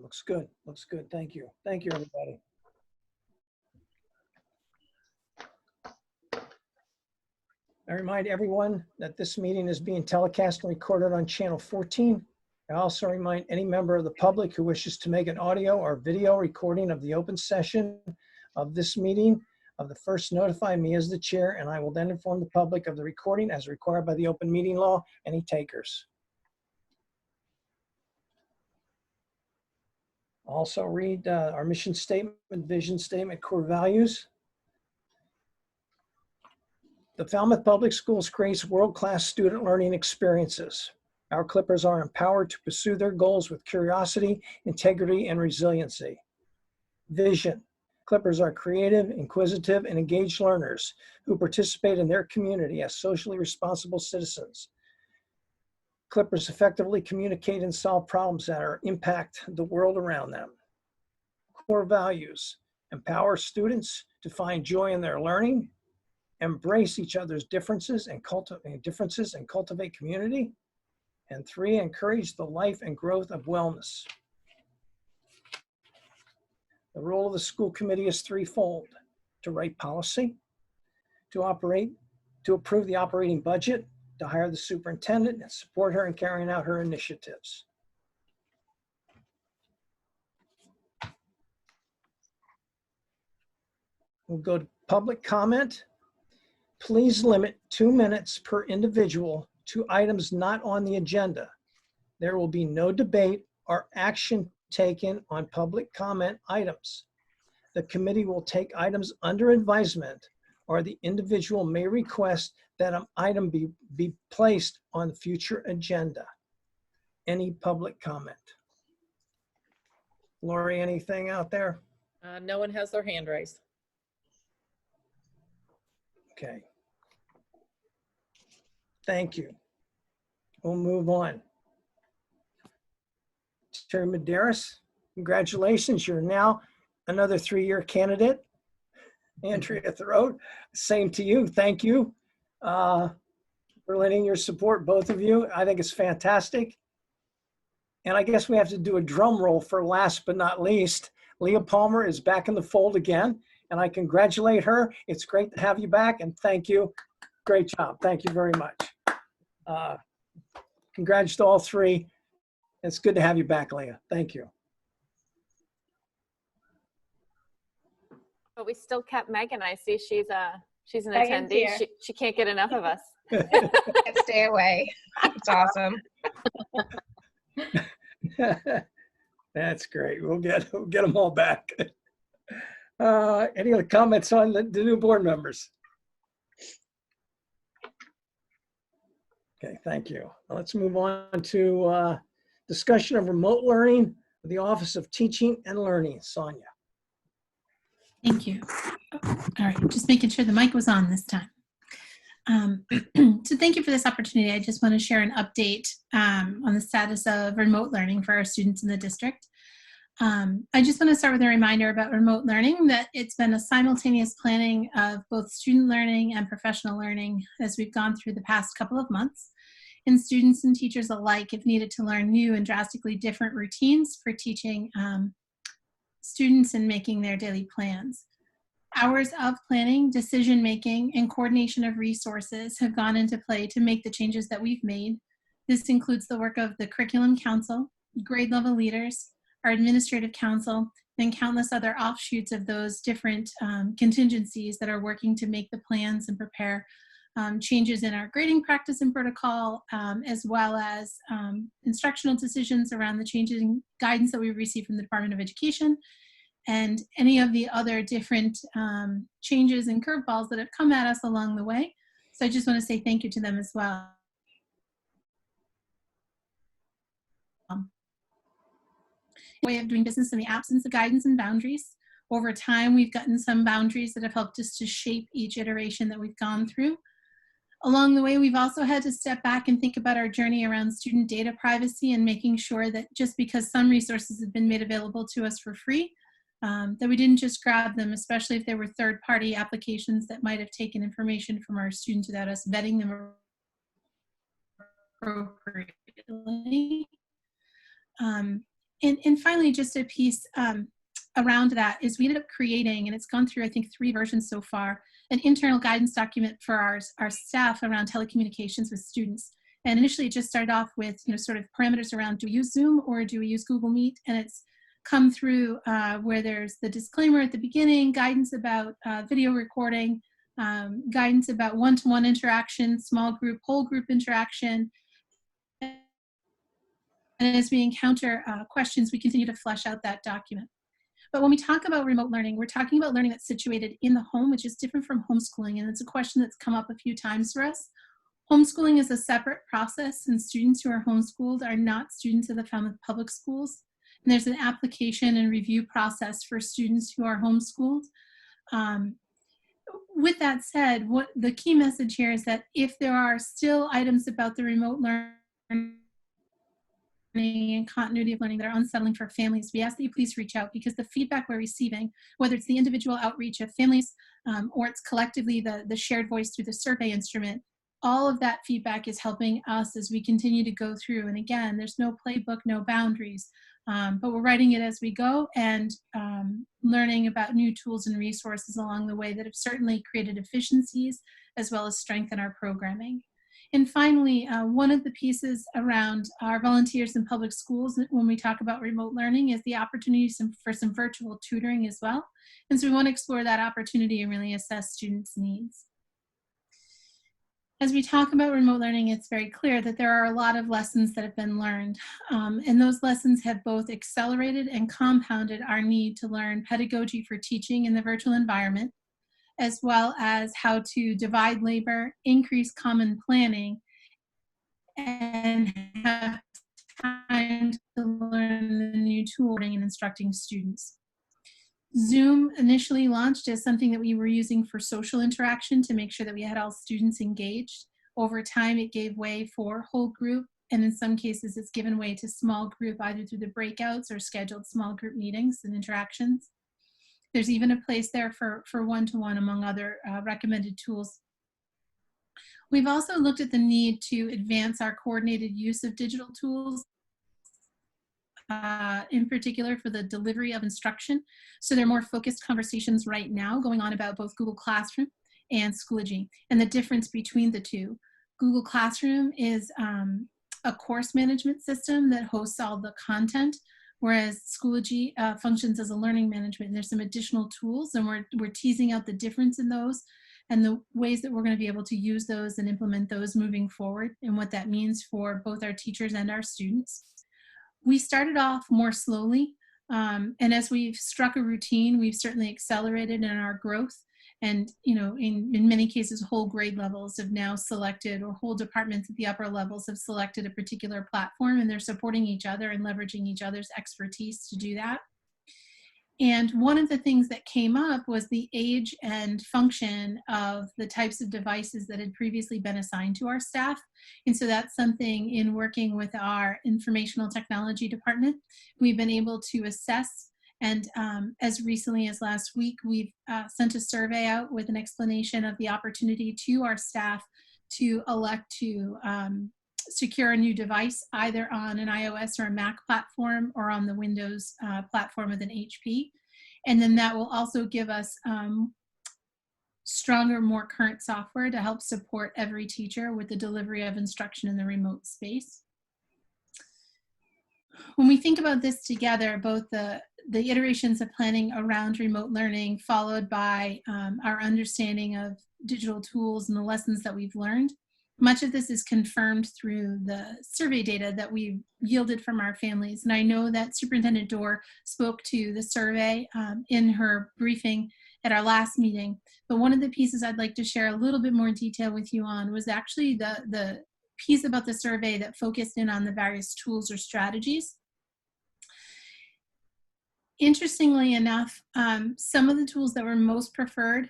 looks good. Looks good. Thank you. Thank you, everybody. I remind everyone that this meeting is being telecast and recorded on channel 14. I also remind any member of the public who wishes to make an audio or video recording of the open session of this meeting of the first notify me as the chair, and I will then inform the public of the recording as required by the open meeting law. Any takers? Also read our mission statement, vision statement, core values. The Falmouth Public Schools creates world-class student learning experiences. Our Clippers are empowered to pursue their goals with curiosity, integrity, and resiliency. Vision. Clippers are creative, inquisitive, and engaged learners who participate in their community as socially responsible citizens. Clippers effectively communicate and solve problems that impact the world around them. Core values. Empower students to find joy in their learning, embrace each other's differences and cultivate community. And 3, encourage the life and growth of wellness. The role of the school committee is threefold: to write policy, to approve the operating budget, to hire the superintendent and support her in carrying out her initiatives. We'll go to public comment. Please limit 2 minutes per individual to items not on the agenda. There will be no debate or action taken on public comment items. The committee will take items under advisement, or the individual may request that an item be placed on the future agenda. Any public comment? Lori, anything out there? No one has their hand raised. Okay. Thank you. We'll move on. Terry Medeiros, congratulations. You're now another 3-year candidate. Andrea Throat, same to you. Thank you for lending your support, both of you. I think it's fantastic. And I guess we have to do a drum roll for last but not least. Leah Palmer is back in the fold again, and I congratulate her. It's great to have you back, and thank you. Great job. Thank you very much. Congrats to all 3. It's good to have you back, Leah. Thank you. But we still kept Megan. I see she's an Megan's attendee. She can't get enough of us. Can't stay away. It's awesome. That's great. We'll get them all back. Any other comments on the new board members? Okay, thank you. Let's move on to discussion of remote learning with the Office of Teaching and Learning. Sonia. Thank you. All right, just making sure the mic was on this time. So thank you for this opportunity. I just want to share an update on the status of remote learning for our students in the district. I just want to start with a reminder about remote learning, that it's been a simultaneous planning of both student learning and professional learning as we've gone through the past couple of months. And students and teachers alike have needed to learn new and drastically different routines for teaching students and making their daily plans. Hours of planning, decision-making, and coordination of resources have gone into play to make the changes that we've made. This includes the work of the Curriculum Council, grade level leaders, our Administrative Council, and countless other offshoots of those different contingencies that are working to make the plans and prepare changes in our grading practice and protocol, as well as instructional decisions around the changes in guidance that we received from the Department of Education, and any of the other different changes and curveballs that have come at us along the way. So I just want to say thank you to them as well. Way of doing business in the absence of guidance and boundaries. Over time, we've gotten some boundaries that have helped us to shape each iteration that we've gone through. Along the way, we've also had to step back and think about our journey around student data privacy and making sure that just because some resources have been made available to us for free, that we didn't just grab them, especially if there were third-party applications that might have taken information from our students without us vetting them appropriately. And finally, just a piece around that is we ended up creating, and it's gone through, I think, 3 versions so far, an internal guidance document for our staff around telecommunications with students. And initially, it just started off with, sort of parameters around, do we use Zoom or do we use Google Meet? And it's come through where there's the disclaimer at the beginning, guidance about video recording, guidance about one-to-one interaction, small group, whole group interaction. And as we encounter questions, we continue to flesh out that document. But when we talk about remote learning, we're talking about learning that's situated in the home, which is different from homeschooling. And it's a question that's come up a few times for us. Homeschooling is a separate process, and students who are homeschooled are not students of the Falmouth Public Schools. And there's an application and review process for students who are homeschooled. With that said, what the key message here is that if there are still items about the remote learning and continuity of learning that are unsettling for families, we ask that you please reach out, because the feedback we're receiving, whether it's the individual outreach of families or it's collectively the shared voice through the survey instrument, all of that feedback is helping us as we continue to go through. And again, there's no playbook, no boundaries, but we're writing it as we go and learning about new tools and resources along the way that have certainly created efficiencies as well as strengthened our programming. And finally, one of the pieces around our volunteers in public schools when we talk about remote learning is the opportunity for some virtual tutoring as well. And so we want to explore that opportunity and really assess students' needs. As we talk about remote learning, it's very clear that there are a lot of lessons that have been learned. And those lessons have both accelerated and compounded our need to learn pedagogy for teaching in the virtual environment, as well as how to divide labor, increase common planning, and have time to learn the new tooling and instructing students. Zoom initially launched as something that we were using for social interaction to make sure that we had all students engaged. Over time, it gave way for whole group, and in some cases, it's given way to small group, either through the breakouts or scheduled small group meetings and interactions. There's even a place there for one-to-one, among other recommended tools. We've also looked at the need to advance our coordinated use of digital tools, in particular for the delivery of instruction. So there are more focused conversations right now going on about both Google Classroom and Schoology and the difference between the two. Google Classroom is a course management system that hosts all the content, whereas Schoology functions as a learning management. And there's some additional tools, and we're teasing out the difference in those and the ways that we're going to be able to use those and implement those moving forward, and what that means for both our teachers and our students. We started off more slowly, and as we've struck a routine, we've certainly accelerated in our growth. And in many cases, whole grade levels have now selected, or whole departments at the upper levels have selected a particular platform, and they're supporting each other and leveraging each other's expertise to do that. And one of the things that came up was the age and function of the types of devices that had previously been assigned to our staff. And so that's something, in working with our informational technology department, we've been able to assess. And as recently as last week, we've sent a survey out with an explanation of the opportunity to our staff to elect to secure a new device, either on an iOS or a Mac platform, or on the Windows platform with an HP. And then that will also give us stronger, more current software to help support every teacher with the delivery of instruction in the remote space. When we think about this together, both the iterations of planning around remote learning, followed by our understanding of digital tools and the lessons that we've learned, much of this is confirmed through the survey data that we've yielded from our families. And I know that Superintendent Dorr spoke to the survey in her briefing at our last meeting. But one of the pieces I'd like to share a little bit more detail with you on was actually the piece about the survey that focused in on the various tools or strategies. Interestingly enough, some of the tools that were most preferred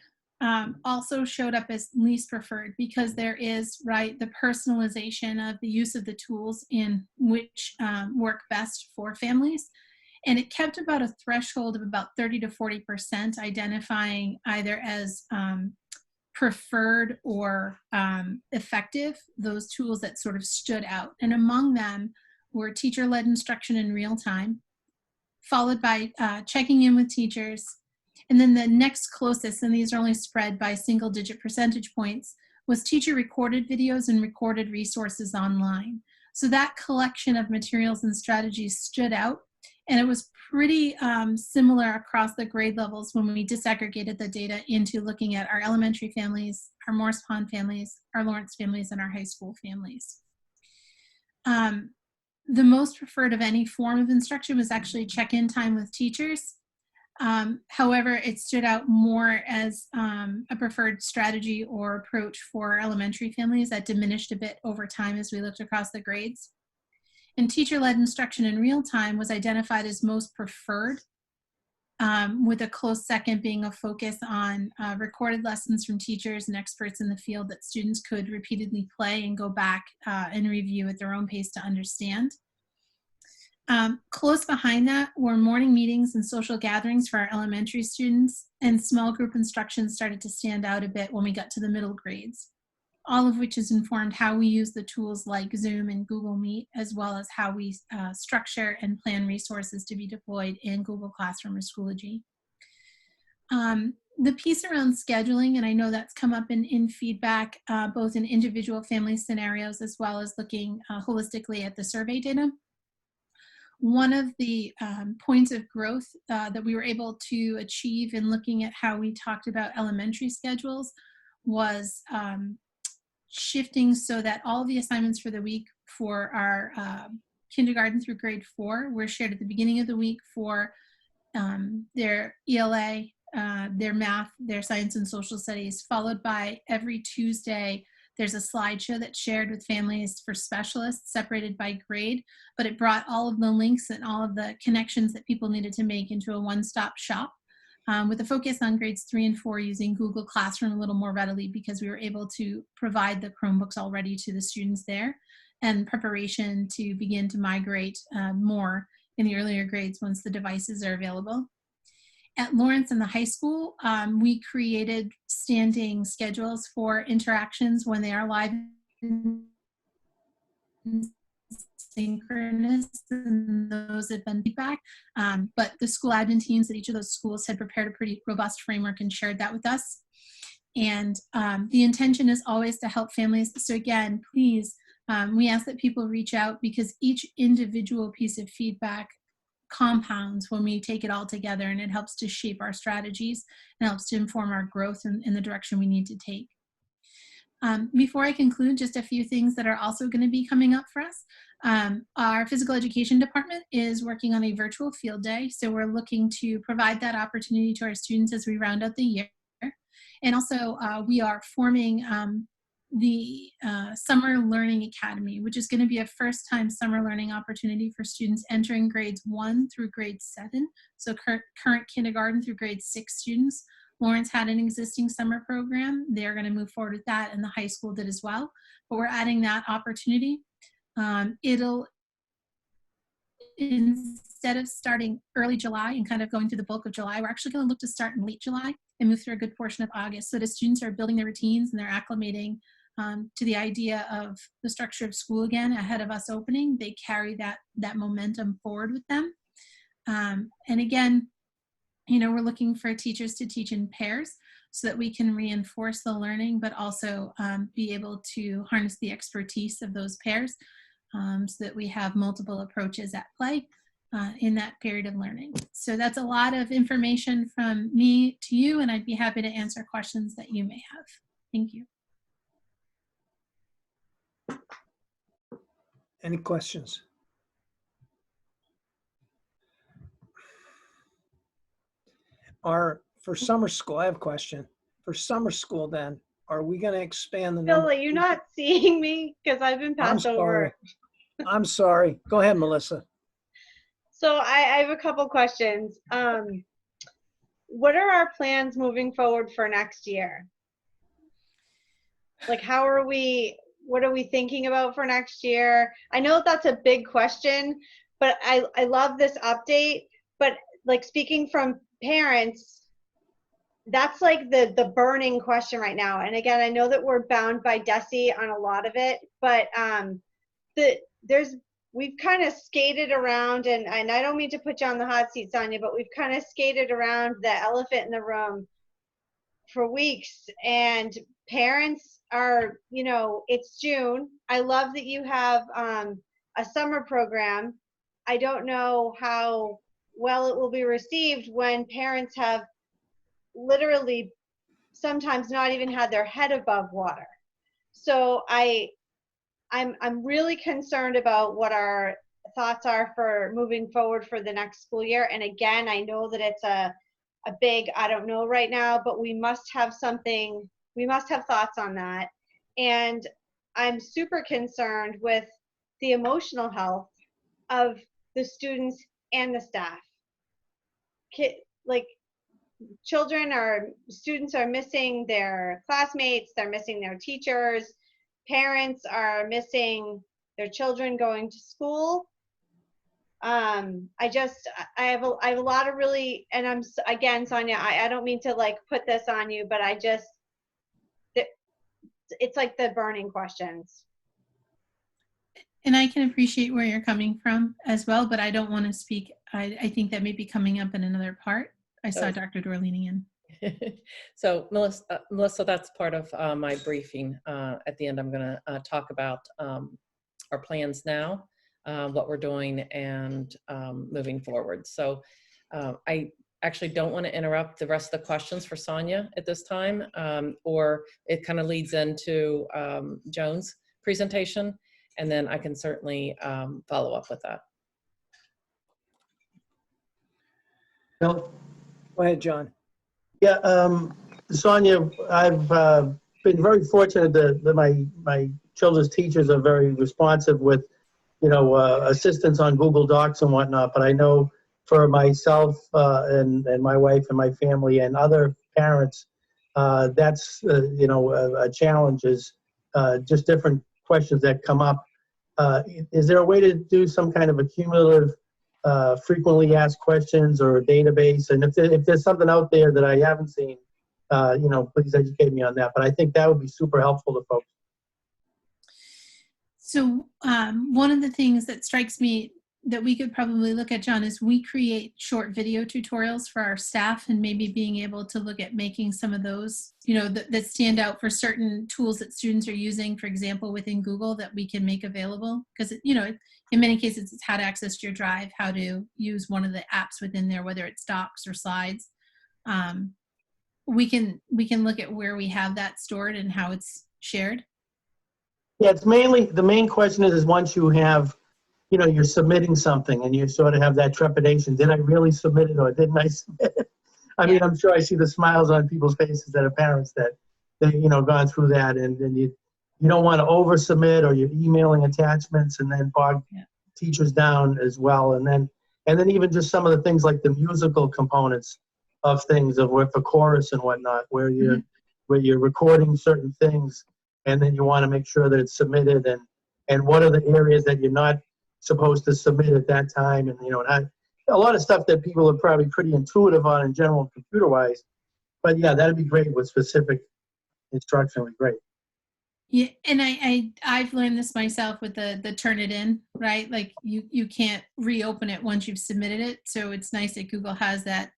also showed up as least preferred, because there is, the personalization of the use of the tools in which work best for families. And it kept about a threshold of about 30 to 40% identifying either as preferred or effective, those tools that sort of stood out. And among them were teacher-led instruction in real time, followed by checking in with teachers. And then the next closest, and these are only spread by single-digit percentage points, was teacher recorded videos and recorded resources online. So that collection of materials and strategies stood out, and it was pretty similar across the grade levels when we disaggregated the data into looking at our elementary families, our Morris Pond families, our Lawrence families, and our high school families. The most preferred of any form of instruction was actually check-in time with teachers. However, it stood out more as a preferred strategy or approach for elementary families that diminished a bit over time as we looked across the grades. And teacher-led instruction in real time was identified as most preferred, with a close second being a focus on recorded lessons from teachers and experts in the field that students could repeatedly play and go back and review at their own pace to understand. Close behind that were morning meetings and social gatherings for our elementary students, and small group instruction started to stand out a bit when we got to the middle grades, all of which has informed how we use the tools like Zoom and Google Meet, as well as how we structure and plan resources to be deployed in Google Classroom or Schoology. The piece around scheduling, and I know that's come up in feedback, both in individual family scenarios as well as looking holistically at the survey data. One of the points of growth that we were able to achieve in looking at how we talked about elementary schedules was shifting so that all the assignments for the week for our kindergarten through grade 4 were shared at the beginning of the week for their ELA, their math, their science and social studies, followed by every Tuesday there's a slideshow that's shared with families for specialists separated by grade, but it brought all of the links and all of the connections that people needed to make into a one-stop shop, with a focus on grades 3 and 4 using Google Classroom a little more readily because we were able to provide the Chromebooks already to the students there, and preparation to begin to migrate more in the earlier grades once the devices are available. At Lawrence and the high school, we created standing schedules for interactions when they are live and synchronous, and those have been feedback. But the school admin teams at each of those schools had prepared a pretty robust framework and shared that with us. And the intention is always to help families. So again, please, we ask that people reach out because each individual piece of feedback compounds when we take it all together, and it helps to shape our strategies and helps to inform our growth in the direction we need to take. Before I conclude, just a few things that are also going to be coming up for us. Our physical education department is working on a virtual field day, so we're looking to provide that opportunity to our students as we round out the year. And also we are forming the Summer Learning Academy, which is going to be a first-time summer learning opportunity for students entering grades 1 through grade 7, so current kindergarten through grade 6 students. Lawrence had an existing summer program. They're going to move forward with that, and the high school did as well. But we're adding that opportunity. It'll, instead of starting early July and kind of going through the bulk of July, we're actually going to look to start in late July and move through a good portion of August, so the students are building their routines and they're acclimating to the idea of the structure of school again ahead of us opening. They carry that momentum forward with them. And again, you know, we're looking for teachers to teach in pairs so that we can reinforce the learning, but also be able to harness the expertise of those pairs so that we have multiple approaches at play in that period of learning. So that's a lot of information from me to you, and I'd be happy to answer questions that you may have. Thank you. Any questions? For summer school, I have a question. For summer school then, are we going to expand the number? Billy, you're not seeing me because I've been passed over. I'm sorry. Go ahead, Melissa. So I have a couple questions. What are our plans moving forward for next year? Like, what are we thinking about for next year? I know that's a big question, but I love this update. But like, speaking from parents, that's like the burning question right now. And again, I know that we're bound by DESE on a lot of it, but there's we've kind of skated around, and I don't mean to put you on the hot seat, Sonia, but we've kind of skated around the elephant in the room for weeks, and parents are, you know, it's June. I love that you have a summer program. I don't know how well it will be received when parents have literally sometimes not even had their head above water. So I'm really concerned about what our thoughts are for moving forward for the next school year. And again, I know that it's a big, I don't know right now, but we must have something, we must have thoughts on that. And I'm super concerned with the emotional health of the students and the staff. Like, students are missing their classmates, they're missing their teachers, parents are missing their children going to school. I have a lot of really, and again, Sonia, I don't mean to like put this on you, but it's like the burning questions. And I can appreciate where you're coming from as well, but I don't want to speak. I think that may be coming up in another part. I saw Dr. Dorr leaning in. So Melissa, that's part of my briefing. At the end, I'm going to talk about our plans now, what we're doing, and moving forward. So I actually don't want to interrupt the rest of the questions for Sonia at this time, or it kind of leads into Joan's presentation, and then I can certainly follow up with that. Go ahead, John. Yeah, Sonia, I've been very fortunate that my children's teachers are very responsive with, you know, assistance on Google Docs and whatnot. But I know for myself and my wife and my family and other parents, that's, you know, a challenge is just different questions that come up. Is there a way to do some kind of a cumulative frequently asked questions or a database? And if there's something out there that I haven't seen, you know, please educate me on that. But I think that would be super helpful to folks. So one of the things that strikes me that we could probably look at, John, is we create short video tutorials for our staff, and maybe being able to look at making some of those, you know, that stand out for certain tools that students are using, for example, within Google, that we can make available. Because, you know, in many cases, it's how to access your drive, how to use one of the apps within there, whether it's Docs or Slides. We can look at where we have that stored and how it's shared. Yeah, it's mainly, the main question is once you have, you know, you're submitting something and you sort of have that trepidation. Did I really submit it or didn't I submit it? I mean, I'm sure I see the smiles on people's faces that are parents that they, you know, gone through that, and you don't want to oversubmit, or you're emailing attachments and then bog teachers down as well. And then even just some of the things like the musical components of things, of with the chorus and whatnot, where you're recording certain things, and then you want to make sure that it's submitted, and what are the areas that you're not supposed to submit at that time, and, you know, a lot of stuff that people are probably pretty intuitive on in general computer wise. But yeah, that'd be great with specific instruction. Would be great. Yeah, and I've learned this myself with the turn it in, right? Like you can't reopen it once you've submitted it. So it's nice that Google has that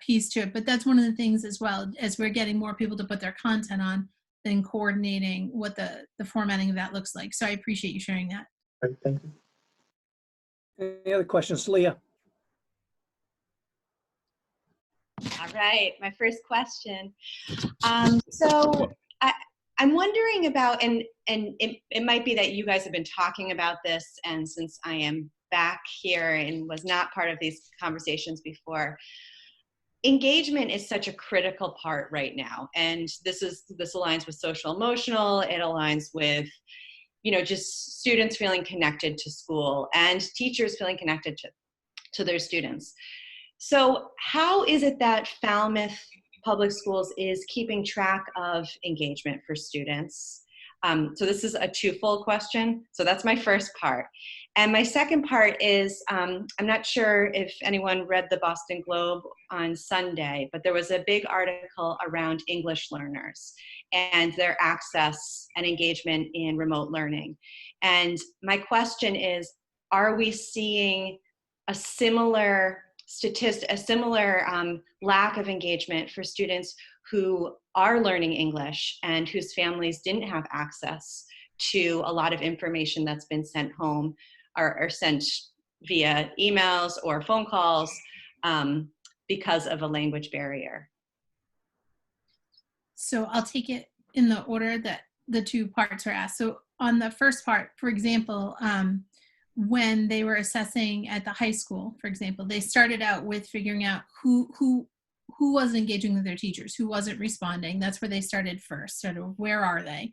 piece to it. But that's one of the things as well, as we're getting more people to put their content on, then coordinating what the formatting of that looks like. So I appreciate you sharing that. Great, thank you. Any other questions, Leah? All right, my first question. So I'm wondering about, and it might be that you guys have been talking about this, and since I am back here and was not part of these conversations before, engagement is such a critical part right now. And this aligns with social emotional, it aligns with, you know, just students feeling connected to school and teachers feeling connected to their students. So how is it that Falmouth Public Schools is keeping track of engagement for students? So this is a twofold question. So that's my first part. And my second part is, I'm not sure if anyone read the Boston Globe on Sunday, but there was a big article around English learners and their access and engagement in remote learning. And my question is, are we seeing a similar lack of engagement for students who are learning English and whose families didn't have access to a lot of information that's been sent home or sent via emails or phone calls because of a language barrier? So I'll take it in the order that the two parts are asked. So on the first part, for example, when they were assessing at the high school, for example, they started out with figuring out who wasn't engaging with their teachers, who wasn't responding. That's where they started first. Sort of, where are they?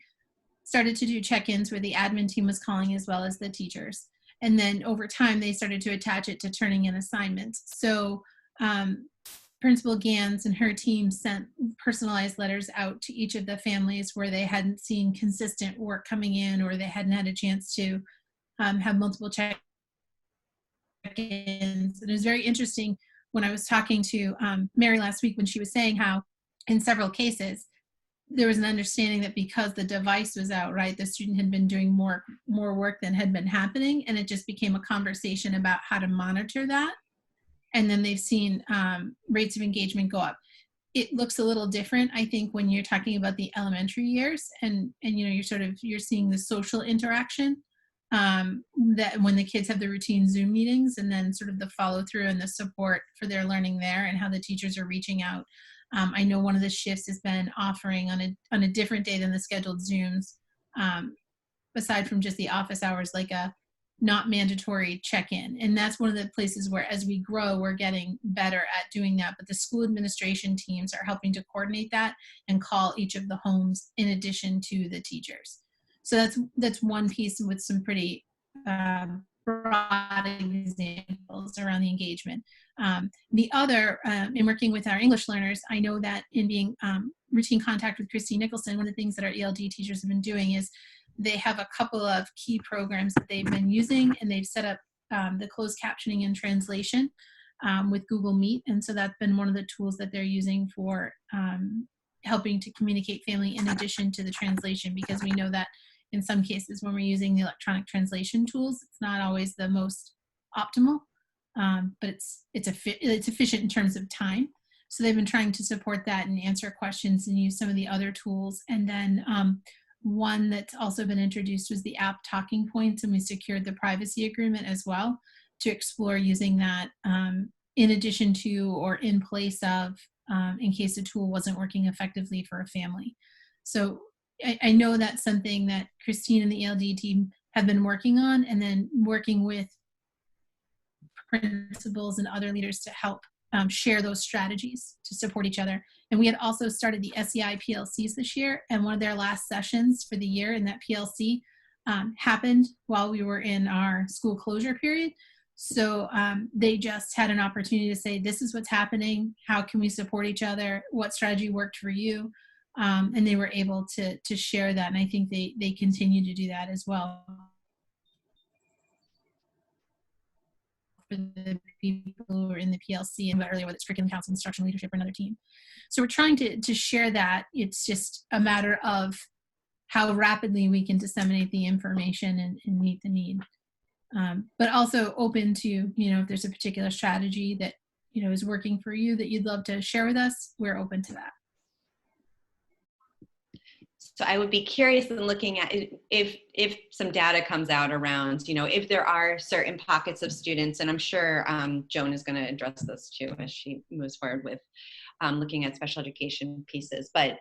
Started to do check-ins where the admin team was calling as well as the teachers. And then over time, they started to attach it to turning in assignments. So Principal Gans and her team sent personalized letters out to each of the families where they hadn't seen consistent work coming in, or they hadn't had a chance to have multiple check-ins. And it was very interesting when I was talking to Mary last week when she was saying how in several cases there was an understanding that because the device was out, right, the student had been doing more work than had been happening, and it just became a conversation about how to monitor that. And then they've seen rates of engagement go up. It looks a little different, I think, when you're talking about the elementary years, and you know, you're seeing the social interaction that when the kids have the routine Zoom meetings, and then sort of the follow through and the support for their learning there, and how the teachers are reaching out. I know one of the shifts has been offering on a different day than the scheduled Zooms, aside from just the office hours, like a not mandatory check-in. And that's one of the places where, as we grow, we're getting better at doing that. But the school administration teams are helping to coordinate that and call each of the homes in addition to the teachers. So that's one piece with some pretty broad examples around the engagement. The other, in working with our English learners, I know that in being routine contact with Christine Nicholson, one of the things that our ELD teachers have been doing is they have a couple of key programs that they've been using, and they've set up the closed captioning and translation with Google Meet. And so that's been one of the tools that they're using for helping to communicate family in addition to the translation, because we know that in some cases when we're using the electronic translation tools, it's not always the most optimal, but it's efficient in terms of time. So they've been trying to support that and answer questions and use some of the other tools. And then one that's also been introduced was the app Talking Points, and we secured the privacy agreement as well to explore using that in addition to or in place of, in case a tool wasn't working effectively for a family. So I know that's something that Christine and the ELD team have been working on, and then working with principals and other leaders to help share those strategies to support each other. And we had also started the SEI PLCs this year, and one of their last sessions for the year in that PLC happened while we were in our school closure period. So they just had an opportunity to say, this is what's happening, how can we support each other, what strategy worked for you, and they were able to share that, and I think they continue to do that as well for the people who are in the PLC, and earlier whether it's curriculum council, instructional leadership, or another team. So we're trying to share that. It's just a matter of how rapidly we can disseminate the information and meet the need. But also open to, you know, if there's a particular strategy that, you know, is working for you that you'd love to share with us, we're open to that. So I would be curious in looking at if some data comes out around, you know, if there are certain pockets of students, and I'm sure Joan is going to address this too as she moves forward with looking at special education pieces. But,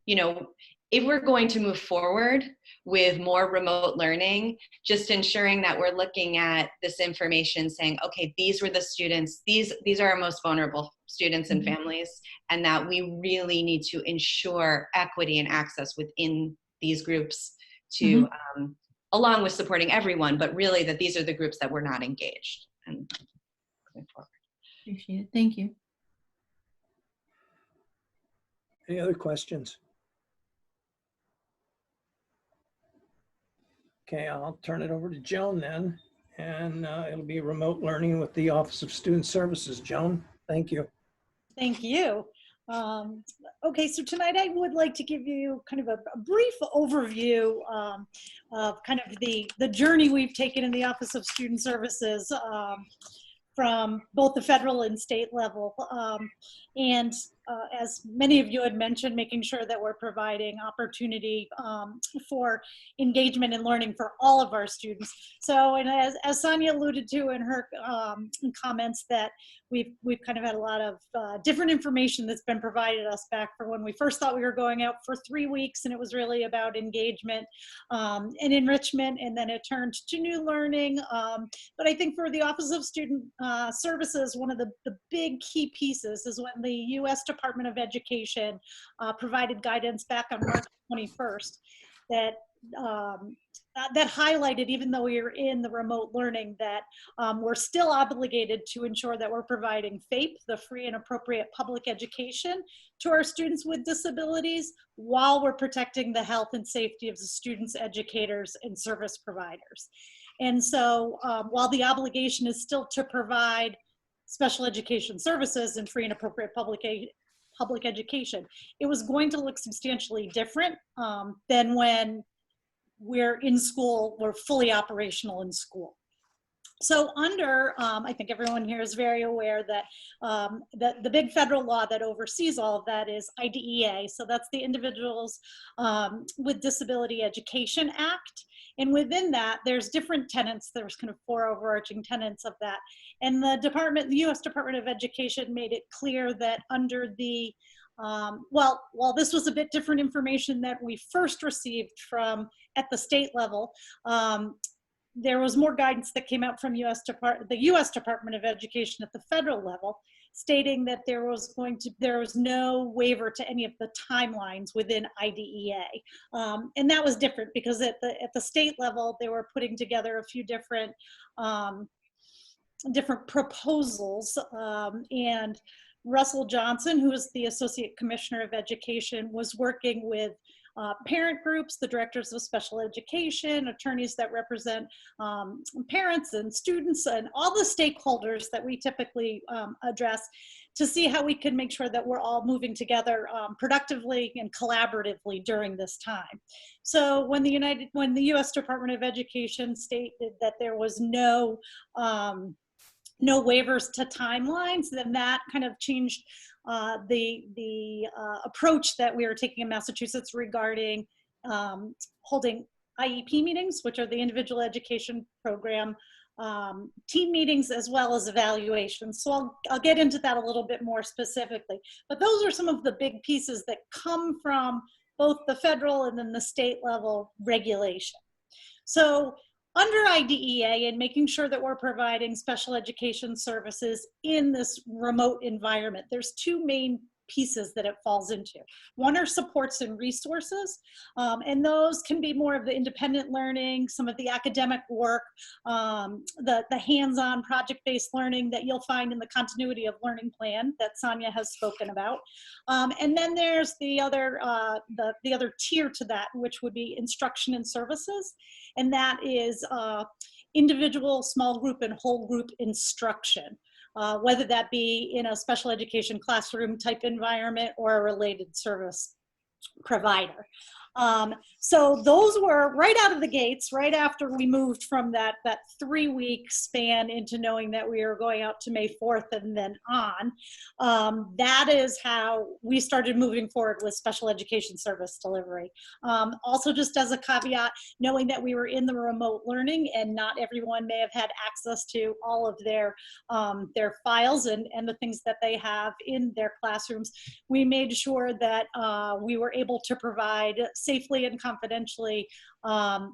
you know, if we're going to move forward with more remote learning, just ensuring that we're looking at this information saying, okay, these were the students, these are our most vulnerable students and families, and that we really need to ensure equity and access within these groups to, along with supporting everyone, but really that these are the groups that were not engaged. And going forward. Appreciate it. Thank you. Any other questions? Okay, I'll turn it over to Joan then, and it'll be remote learning with the Office of Student Services. Joan, thank you. Thank you. Okay, so tonight I would like to give you kind of a brief overview of kind of the journey we've taken in the Office of Student Services from both the federal and state level. And as many of you had mentioned, making sure that we're providing opportunity for engagement and learning for all of our students. So, and as Sonia alluded to in her comments, that we've kind of had a lot of different information that's been provided us back for when we first thought we were going out for 3 weeks, and it was really about engagement and enrichment, and then it turned to new learning. But I think for the Office of Student Services, one of the big key pieces is when the U.S. Department of Education provided guidance back on March 21st that that highlighted, even though we are in the remote learning, that we're still obligated to ensure that we're providing FAPE, the free and appropriate public education, to our students with disabilities, while we're protecting the health and safety of the students, educators, and service providers. And so while the obligation is still to provide special education services and free and appropriate public education, it was going to look substantially different than when we're in school, we're fully operational in school. So under, I think everyone here is very aware that the big federal law that oversees all of that is IDEA. So that's the Individuals with Disability Education Act. And within that, there's different tenets. There's kind of 4 overarching tenets of that. And the U.S. Department of Education made it clear that under the, while this was a bit different information that we first received from at the state level, there was more guidance that came out from the U.S. Department of Education at the federal level, stating that there was no waiver to any of the timelines within IDEA. And that was different because at the state level, they were putting together a few different proposals, and Russell Johnson, who is the Associate Commissioner of Education, was working with parent groups, the directors of special education, attorneys that represent parents and students, and all the stakeholders that we typically address, to see how we can make sure that we're all moving together productively and collaboratively during this time. So when the U.S. Department of Education stated that there was no waivers to timelines, then that kind of changed the approach that we were taking in Massachusetts regarding holding IEP meetings, which are the individual education program team meetings, as well as evaluations. So I'll get into that a little bit more specifically. But those are some of the big pieces that come from both the federal and then the state level regulation. So under IDEA and making sure that we're providing special education services in this remote environment, there's 2 main pieces that it falls into. One are supports and resources, and those can be more of the independent learning, some of the academic work, the hands-on project-based learning that you'll find in the continuity of learning plan that Sonia has spoken about. And then there's the other tier to that, which would be instruction and services, and that is individual, small group, and whole group instruction. Whether that be in a special education classroom type environment or a related service provider. So those were right out of the gates, right after we moved from that 3-week span into knowing that we were going out to May 4th and then on. That is how we started moving forward with special education service delivery. Also, just as a caveat, knowing that we were in the remote learning and not everyone may have had access to all of their files and the things that they have in their classrooms, we made sure that we were able to provide safely and confidentially all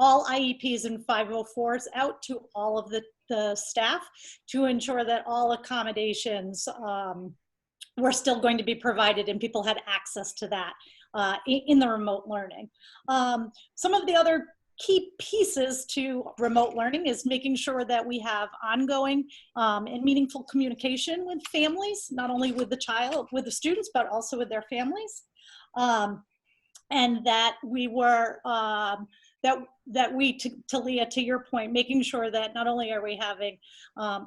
IEPs and 504s out to all of the staff to ensure that all accommodations were still going to be provided and people had access to that in the remote learning. Some of the other key pieces to remote learning is making sure that we have ongoing and meaningful communication with families, not only with the students, but also with their families. And that we were, that that we, to Leah, to your point, making sure that not only are we having,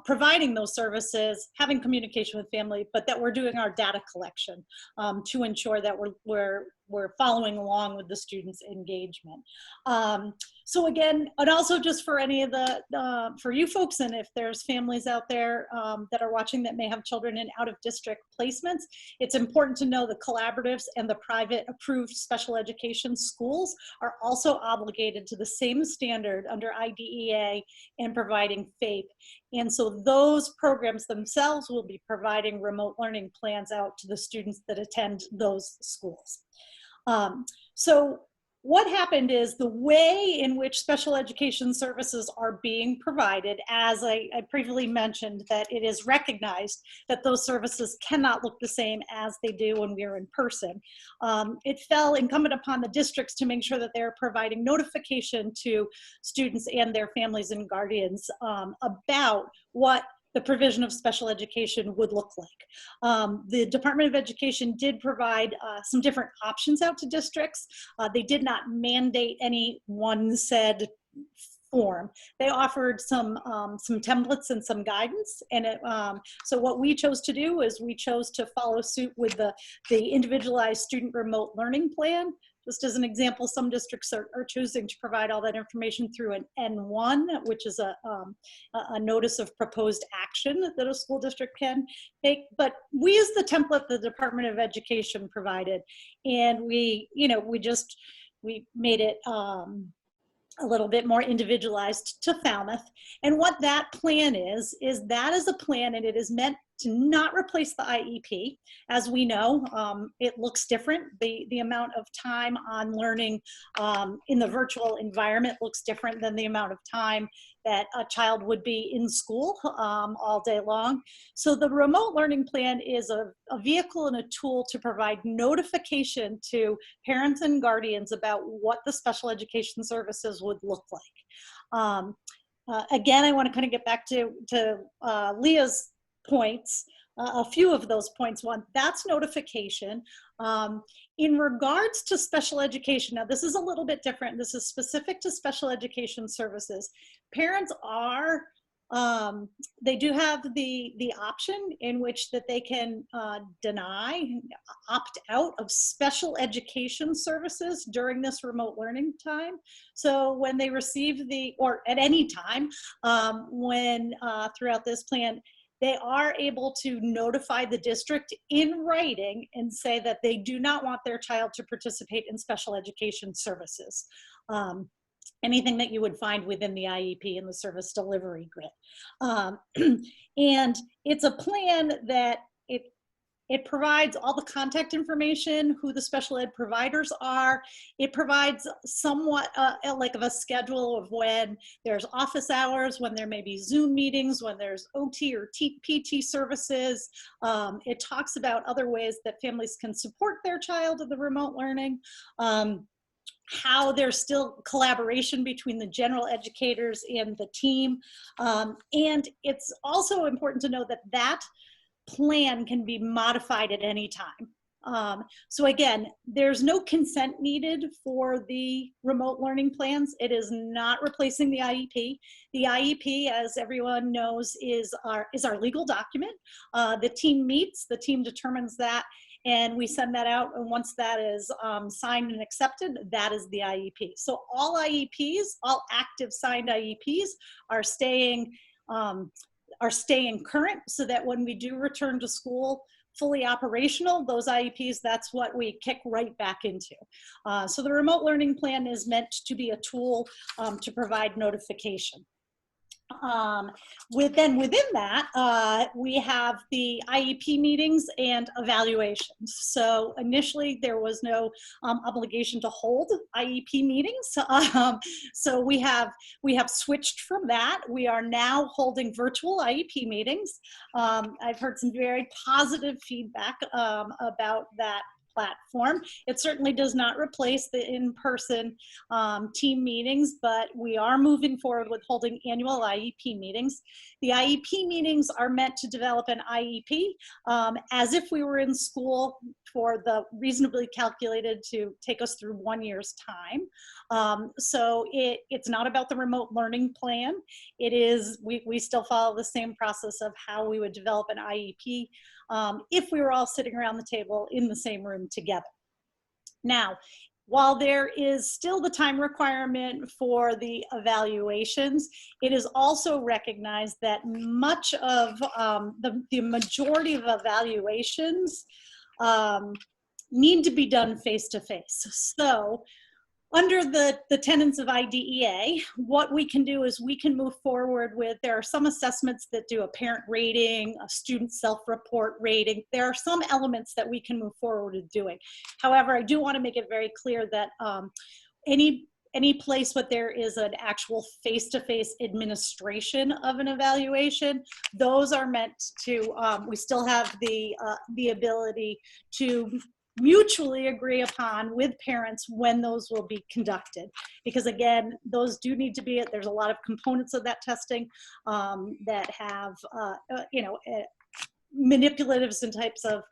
providing those services, having communication with family, but that we're doing our data collection to ensure that we're following along with the students' engagement. So again, and also just for any of for you folks, and if there's families out there that are watching that may have children in out-of-district placements, it's important to know the collaboratives and the private approved special education schools are also obligated to the same standard under IDEA and providing FAPE. And so those programs themselves will be providing remote learning plans out to the students that attend those schools. So what happened is the way in which special education services are being provided, as I previously mentioned, that it is recognized that those services cannot look the same as they do when we are in person. It fell incumbent upon the districts to make sure that they're providing notification to students and their families and guardians about what the provision of special education would look like. The Department of Education did provide some different options out to districts. They did not mandate any one said form. They offered some templates and some guidance. And so what we chose to do is we chose to follow suit with the individualized student remote learning plan. Just as an example, some districts are choosing to provide all that information through an N1, which is a notice of proposed action that a school district can make. But we use the template the Department of Education provided, and we made it a little bit more individualized to Falmouth. And what that plan is that is a plan, and it is meant to not replace the IEP. As we know, it looks different. The amount of time on learning in the virtual environment looks different than the amount of time that a child would be in school all day long. So the remote learning plan is a vehicle and a tool to provide notification to parents and guardians about what the special education services would look like. Again, I want to kind of get back to Leah's points, a few of those points. One, that's notification. In regards to special education, now this is a little bit different. This is specific to special education services. Parents are, they do have the option in which that they can opt out of special education services during this remote learning time. So when they receive or at any time throughout this plan, they are able to notify the district in writing and say that they do not want their child to participate in special education services. Anything that you would find within the IEP and the service delivery grid. And it's a plan that it provides all the contact information, who the special ed providers are. It provides somewhat like of a schedule of when there's office hours, when there may be Zoom meetings, when there's OT or PT services. It talks about other ways that families can support their child in the remote learning. How there's still collaboration between the general educators and the team. And it's also important to know that that plan can be modified at any time. So again, there's no consent needed for the remote learning plans. It is not replacing the IEP. The IEP, as everyone knows, is our legal document. The team meets, the team determines that, and we send that out. And once that is signed and accepted, that is the IEP. So all IEPs, all active signed IEPs are staying current, so that when we do return to school fully operational, those IEPs, that's what we kick right back into. So the remote learning plan is meant to be a tool to provide notification. Within that, we have the IEP meetings and evaluations. So initially there was no obligation to hold IEP meetings. So we have switched from that. We are now holding virtual IEP meetings. I've heard some very positive feedback about that platform. It certainly does not replace the in-person team meetings, but we are moving forward with holding annual IEP meetings. The IEP meetings are meant to develop an IEP as if we were in school, for the reasonably calculated to take us through 1 year's time. So it's not about the remote learning plan. It is, we still follow the same process of how we would develop an IEP if we were all sitting around the table in the same room together. Now, while there is still the time requirement for the evaluations, it is also recognized that much of the majority of evaluations need to be done face-to-face. So under the tenets of IDEA, what we can do is we can move forward with, there are some assessments that do a parent rating, a student self-report rating. There are some elements that we can move forward with doing. However, I do want to make it very clear that any place where there is an actual face-to-face administration of an evaluation, those are meant to, we still have the ability to mutually agree upon with parents when those will be conducted. Because again, those do need to be, there's a lot of components of that testing that have, manipulatives and types of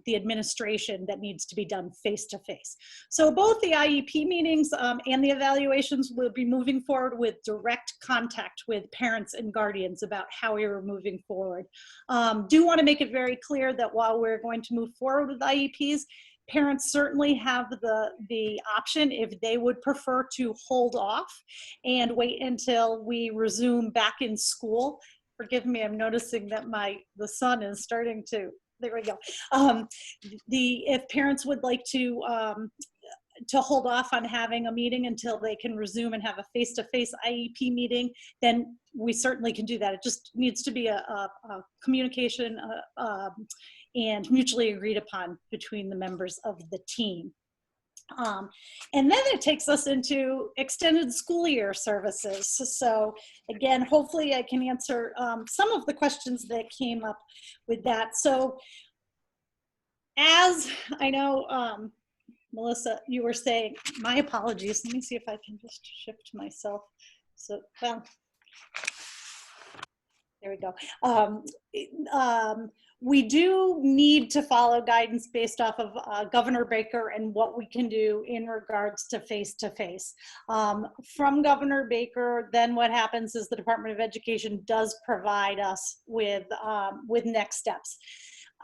the administration that needs to be done face-to-face. So both the IEP meetings and the evaluations will be moving forward with direct contact with parents and guardians about how we are moving forward. Do want to make it very clear that while we're going to move forward with IEPs, parents certainly have the option, if they would prefer, to hold off and wait until we resume back in school. Forgive me, I'm noticing that the sun is starting to, there we go. If parents would like to hold off on having a meeting until they can resume and have a face-to-face IEP meeting, then we certainly can do that. It just needs to be a communication and mutually agreed upon between the members of the team. And then it takes us into extended school year services. So again, hopefully I can answer some of the questions that came up with that. So as I know, Melissa, you were saying, my apologies. Let me see if I can just shift myself. So, well, there we go. We do need to follow guidance based off of Governor Baker and what we can do in regards to face-to-face. From Governor Baker, then what happens is the Department of Education does provide us with next steps.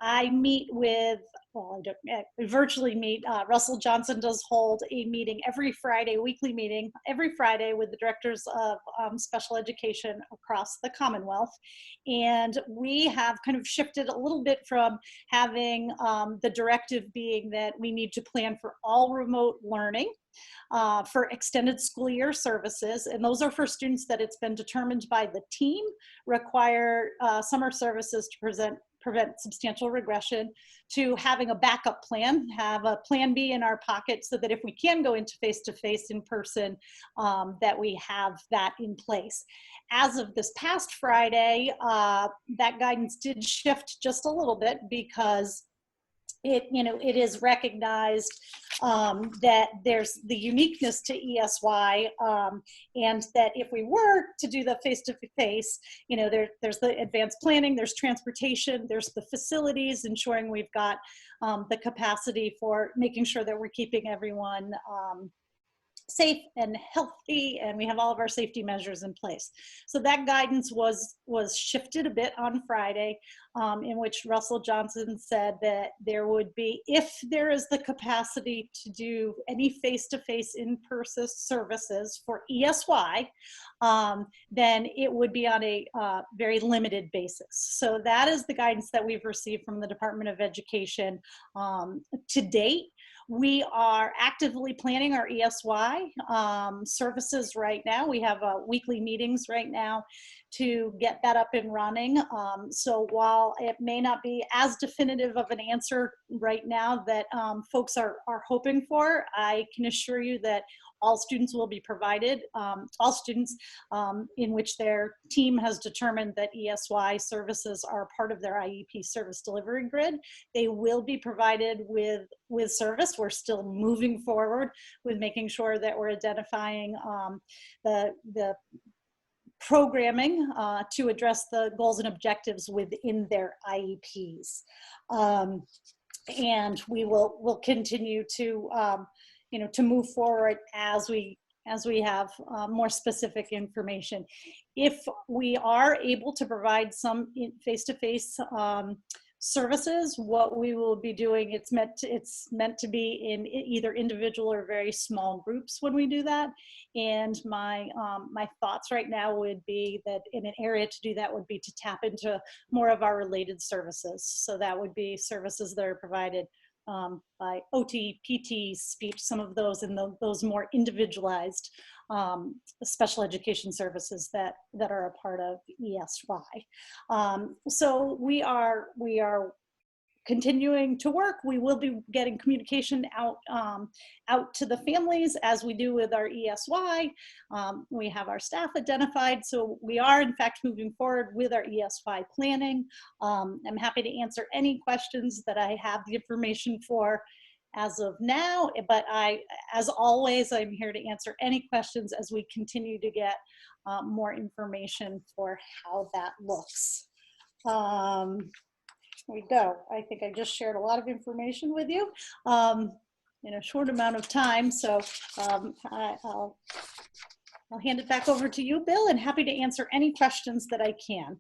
I meet with, well, I virtually meet, Russell Johnson does hold a meeting every Friday, weekly meeting, every Friday with the directors of special education across the Commonwealth. And we have kind of shifted a little bit from having the directive being that we need to plan for all remote learning for extended school year services. And those are for students that it's been determined by the team require summer services to prevent substantial regression, to having a backup plan, have a plan B in our pocket so that if we can go into face-to-face in person, that we have that in place. As of this past Friday, that guidance did shift just a little bit because it is recognized that there's the uniqueness to ESY, and that if we were to do the face-to-face, there's the advanced planning, there's transportation, there's the facilities, ensuring we've got the capacity for making sure that we're keeping everyone safe and healthy, and we have all of our safety measures in place. So that guidance was shifted a bit on Friday, in which Russell Johnson said that there would be, if there is the capacity to do any face-to-face in-person services for ESY, then it would be on a very limited basis. So that is the guidance that we've received from the Department of Education to date. We are actively planning our ESY services right now. We have weekly meetings right now to get that up and running. So while it may not be as definitive of an answer right now that folks are hoping for, I can assure you that all students will be provided, all students in which their team has determined that ESY services are part of their IEP service delivery grid. They will be provided with service. We're still moving forward with making sure that we're identifying the programming to address the goals and objectives within their IEPs. And we'll continue to, to move forward as we have more specific information. If we are able to provide some face-to-face services, what we will be doing, it's meant to be in either individual or very small groups when we do that. And my thoughts right now would be that in an area to do that would be to tap into more of our related services. So that would be services that are provided by OT, PT, speech, some of those, and those more individualized special education services that are a part of ESY. So we are continuing to work. We will be getting communication out to the families as we do with our ESY. We have our staff identified, so we are in fact moving forward with our ESY planning. I'm happy to answer any questions that I have the information for as of now, but as always, I'm here to answer any questions as we continue to get more information for how that looks. Here we go. I think I just shared a lot of information with you in a short amount of time. So I'll hand it back over to you, Bill, and happy to answer any questions that I can.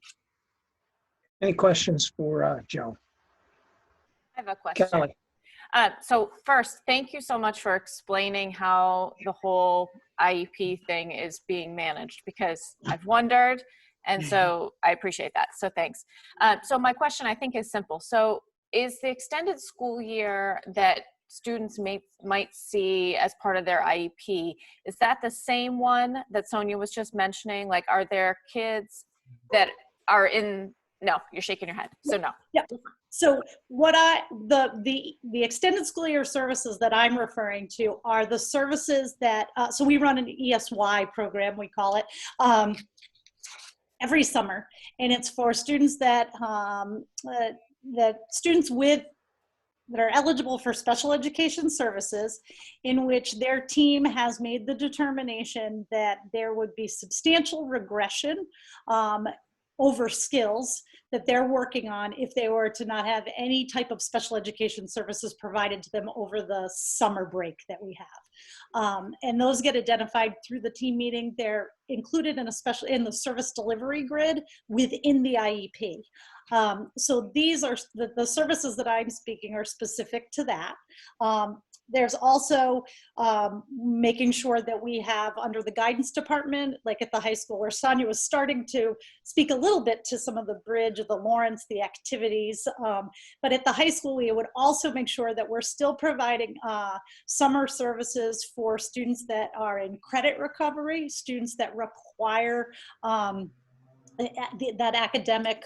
Any questions for Joe? I have a question. Kelly. So first, thank you so much for explaining how the whole IEP thing is being managed, because I've wondered, and so I appreciate that. So thanks. So my question, I think, is simple. So is the extended school year that students might see as part of their IEP, is that the same one that Sonia was just mentioning? Like, are there kids that are in, no, you're shaking your head, so no. Yeah. So what the extended school year services that I'm referring to are the services that, so we run an ESY program, we call it, every summer, and it's for students that that are eligible for special education services, in which their team has made the determination that there would be substantial regression over skills that they're working on if they were to not have any type of special education services provided to them over the summer break that we have. And those get identified through the team meeting. They're included in the service delivery grid within the IEP. So these are the services that I'm speaking are specific to that. There's also making sure that we have under the guidance department, like at the high school where Sonia was starting to speak a little bit to some of the bridge, the Lawrence, the activities. But at the high school, we would also make sure that we're still providing summer services for students that are in credit recovery, students that require that academic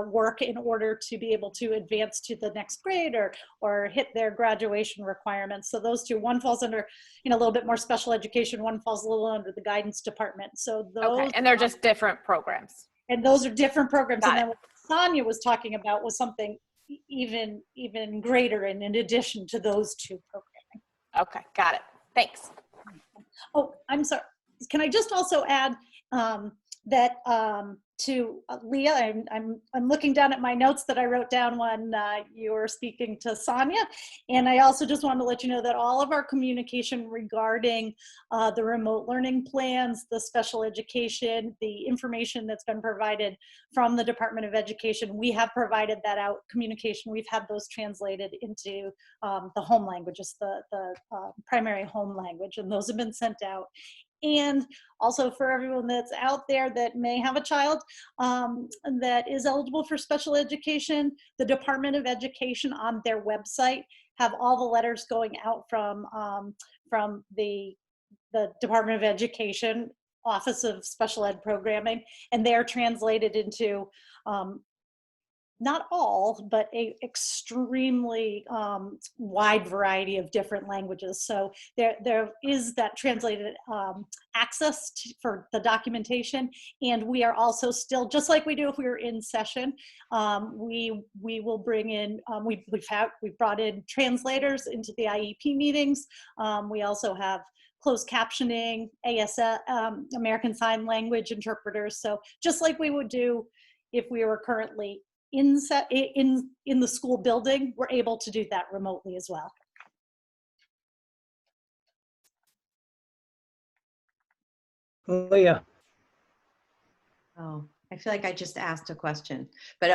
work in order to be able to advance to the next grade or hit their graduation requirements. So those two, one falls under, a little bit more special education, one falls a little under the guidance department. So those, Okay, and they're just different programs. And those are different programs. Got and it. then what Sonia was talking about was something even greater, and in addition to those two programming. Okay, got it. Thanks. Oh, I'm sorry. Can I just also add that to Leah, I'm looking down at my notes that I wrote down when you were speaking to Sonia, and I also just wanted to let you know that all of our communication regarding the remote learning plans, the special education, the information that's been provided from the Department of Education, we have provided that out, communication, we've had those translated into the home languages, the primary home language, and those have been sent out. And also for everyone that's out there that may have a child that is eligible for special education, the Department of Education on their website have all the letters going out from the Department of Education Office of Special Ed Programming, and they're translated into not all, but a extremely wide variety of different languages. So there is that translated access for the documentation, and we are also still, just like we do if we were in session, we will bring in, we've brought in translators into the IEP meetings. We also have closed captioning, ASL, American Sign Language interpreters. So just like we would do if we were currently in the school building, we're able to do that remotely as well. Leah. Oh, I feel like I just asked a question, but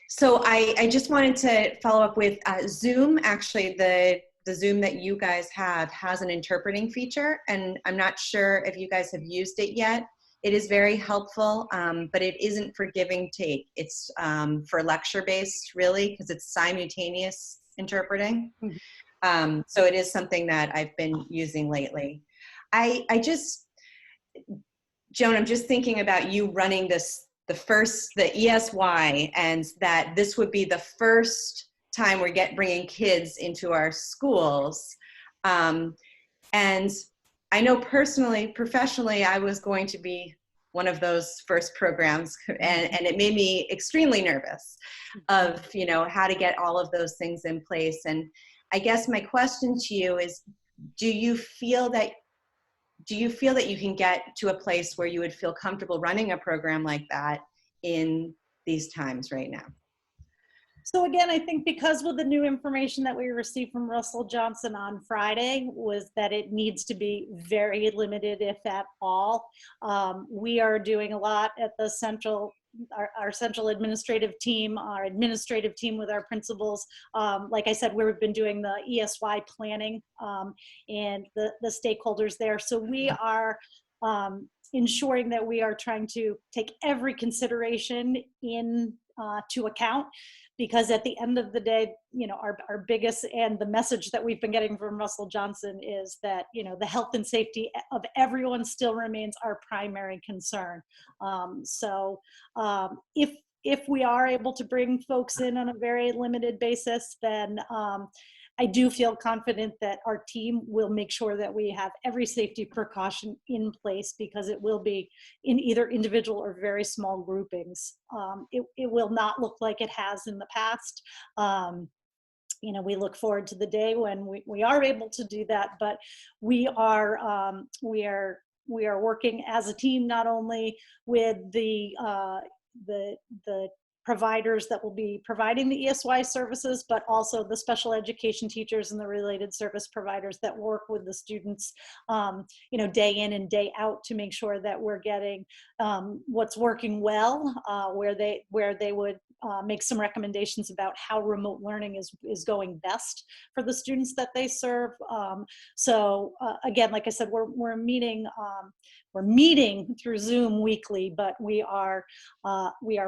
so I just wanted to follow up with Zoom. Actually, the Zoom that you guys have has an interpreting feature, and I'm not sure if you guys have used it yet. It is very helpful, but it isn't for give and take. It's for lecture-based, really, because it's simultaneous interpreting. So it is something that I've been using lately. Joan, I'm just thinking about you running the ESY, and that this would be the first time we're bringing kids into our schools. And I know personally, professionally, I was going to be one of those first programs, and it made me extremely nervous of, how to get all of those things in place. And I guess my question to you is, do you feel that you can get to a place where you would feel comfortable running a program like that in these times right now? So again, I think because with the new information that we received from Russell Johnson on Friday was that it needs to be very limited, if at all. We are doing a lot at the our central administrative team, our administrative team with our principals. Like I said, we've been doing the ESY planning and the stakeholders there. So we are ensuring that we are trying to take every consideration to account, because at the end of the day, our biggest, and the message that we've been getting from Russell Johnson is that, the health and safety of everyone still remains our primary concern. If we are able to bring folks in on a very limited basis, then I do feel confident that our team will make sure that we have every safety precaution in place, because it will be in either individual or very small groupings. It will not look like it has in the past. We look forward to the day when we are able to do that, but we are working as a team, not only with the providers that will be providing the ESY services, but also the special education teachers and the related service providers that work with the students, day in and day out, to make sure that we're getting what's working well, where they would make some recommendations about how remote learning is going best for the students that they serve. Again, like I said, we're meeting through Zoom weekly, but we are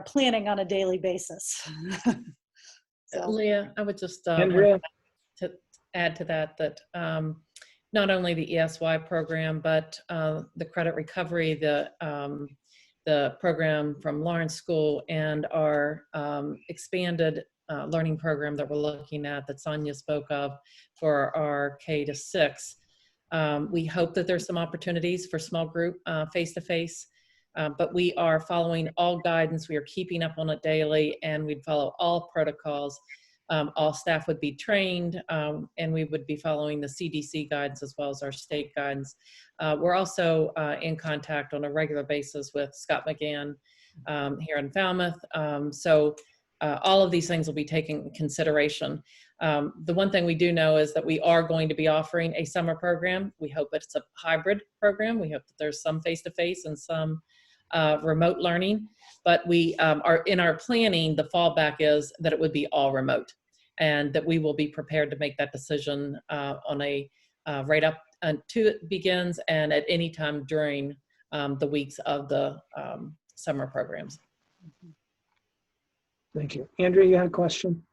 planning on a daily basis. Leah, I would just Andrea. to add to that not only the ESY program, but the credit recovery, the program from Lawrence School, and our expanded learning program that we're looking at that Sonia spoke of for our K-6. We hope that there's some opportunities for small group face-to-face, but we are following all guidance. We are keeping up on it daily, and we'd follow all protocols. All staff would be trained, and we would be following the CDC guidance as well as our state guidance. We're also in contact on a regular basis with Scott McGann here in Falmouth. All of these things will be taken into consideration. The one thing we do know is that we are going to be offering a summer program. We hope it's a hybrid program. We hope that there's some face-to-face and some remote learning, but we are in our planning, the fallback is that it would be all remote, and that we will be prepared to make that decision on a right up to it begins and at any time during the weeks of the summer programs. Thank you. Andrea, you had a question?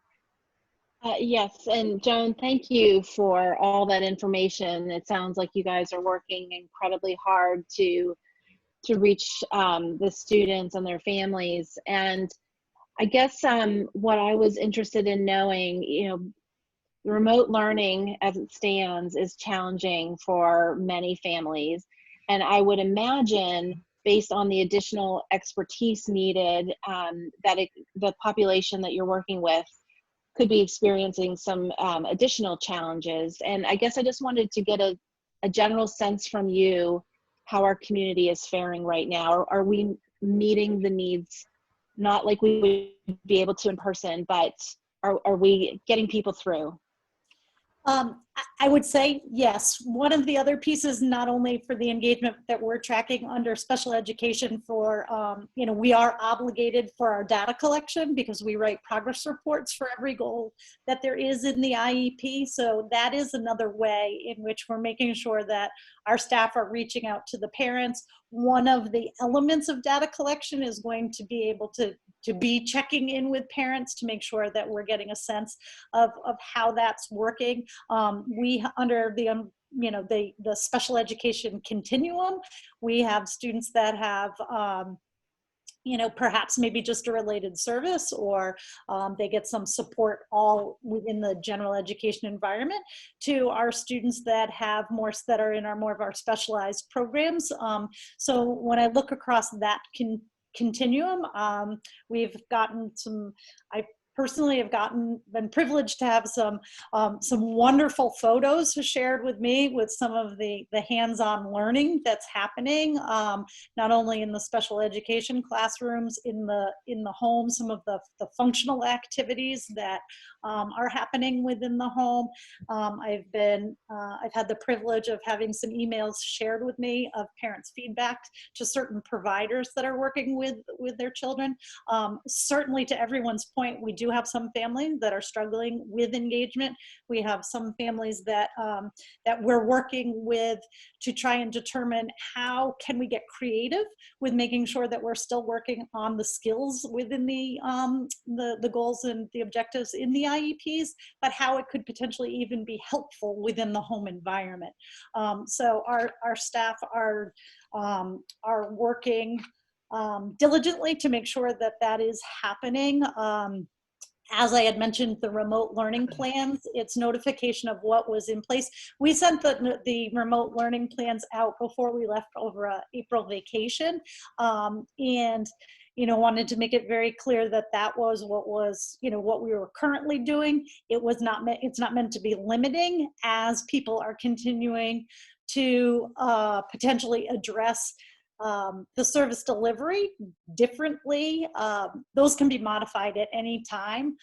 Yes, and Joan, thank you for all that information. It sounds like you guys are working incredibly hard to reach the students and their families. And I guess what I was interested in knowing, remote learning as it stands is challenging for many families. And I would imagine, based on the additional expertise needed, the population that you're working with could be experiencing some additional challenges. And I guess I just wanted to get a general sense from you how our community is faring right now. Are we meeting the needs, not like we would be able to in person, but are we getting people through? I would say yes. One of the other pieces, not only for the engagement that we're tracking under special education for, we are obligated for our data collection because we write progress reports for every goal that there is in the IEP. So that is another way in which we're making sure that our staff are reaching out to the parents. One of the elements of data collection is going to be able to be checking in with parents to make sure that we're getting a sense of how that's working. We, under the special education continuum, we have students that have perhaps maybe just a related service, or they get some support all within the general education environment, to our students that have more, that are in more of our specialized programs. So when I look across that continuum, we've gotten some, I personally have been privileged to have some wonderful photos shared with me with some of the hands-on learning that's happening, not only in the special education classrooms, in the home, some of the functional activities that are happening within the home. I've had the privilege of having some emails shared with me of parents' feedback to certain providers that are working with their children. Certainly, to everyone's point, we do have some families that are struggling with engagement. We have some families that we're working with to try and determine how can we get creative with making sure that we're still working on the skills within the goals and the objectives in the IEPs, but how it could potentially even be helpful within the home environment. So our staff are working diligently to make sure that that is happening. As I had mentioned, the remote learning plans, it's notification of what was in place. We sent the remote learning plans out before we left over a April vacation, and wanted to make it very clear that that was what we were currently doing. It's not meant to be limiting as people are continuing to potentially address the service delivery differently. Those can be modified at any time.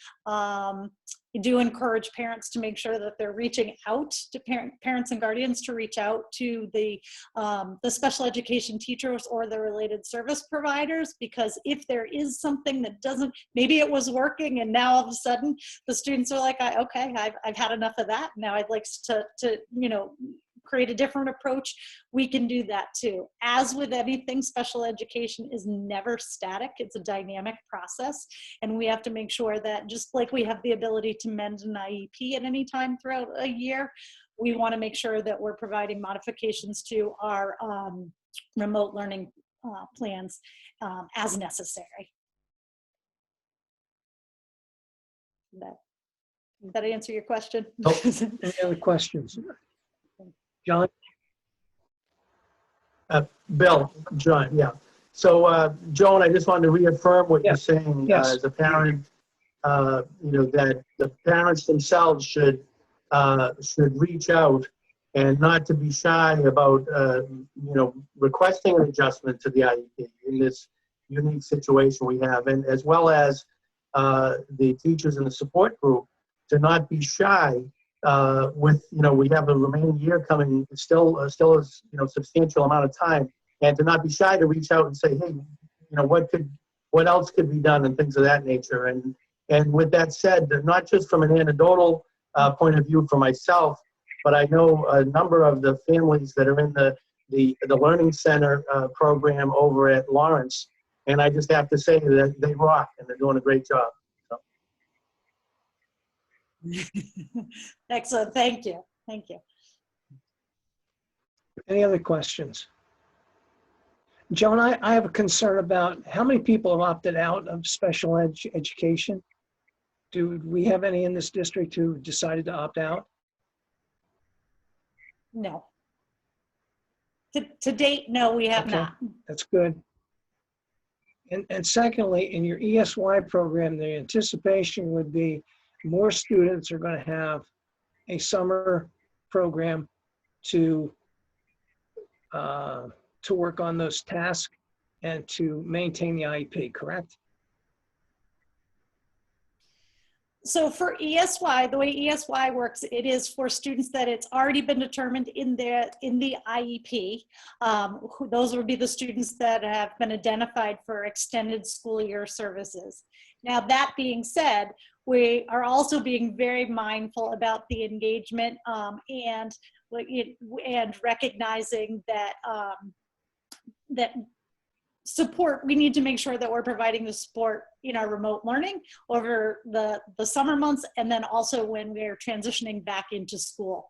We do encourage parents to make sure that they're reaching out to parents and guardians to reach out to the special education teachers or the related service providers, because if there is something that doesn't, maybe it was working and now all of a sudden the students are like, okay, I've had enough of that. Now I'd like to create a different approach. We can do that too. As with anything, special education is never static. It's a dynamic process. And we have to make sure that, just like we have the ability to mend an IEP at any time throughout a year, we want to make sure that we're providing modifications to our remote learning plans as necessary. Did that answer your question? Oh, any other questions? John? Bill, John, yeah. So, Joan, I just wanted to reaffirm what you're saying. Yes. As a parent, that the parents themselves should reach out and not to be shy about, requesting an adjustment to the IEP in this unique situation we have, and as well as the teachers in the support group to not be shy. We have the remaining year coming, still a substantial amount of time, and to not be shy to reach out and say, hey, what else could be done, and things of that nature. And with that said, not just from an anecdotal point of view for myself, but I know a number of the families that are in the Learning Center program over at Lawrence, and I just have to say that they rock and they're doing a great job. Excellent. Thank you. Thank you. Any other questions? Joan, I have a concern about how many people have opted out of special education. Do we have any in this district who decided to opt out? No. To date, no, we have Okay. not. That's good. And secondly, in your ESY program, the anticipation would be more students are going to have a summer program to work on those tasks and to maintain the IEP, correct? So for ESY, the way ESY works, it is for students that it's already been determined in the IEP. Those would be the students that have been identified for extended school year services. Now, that being said, we are also being very mindful about the engagement and recognizing that that support, we need to make sure that we're providing the support in our remote learning over the summer months, and then also when we're transitioning back into school.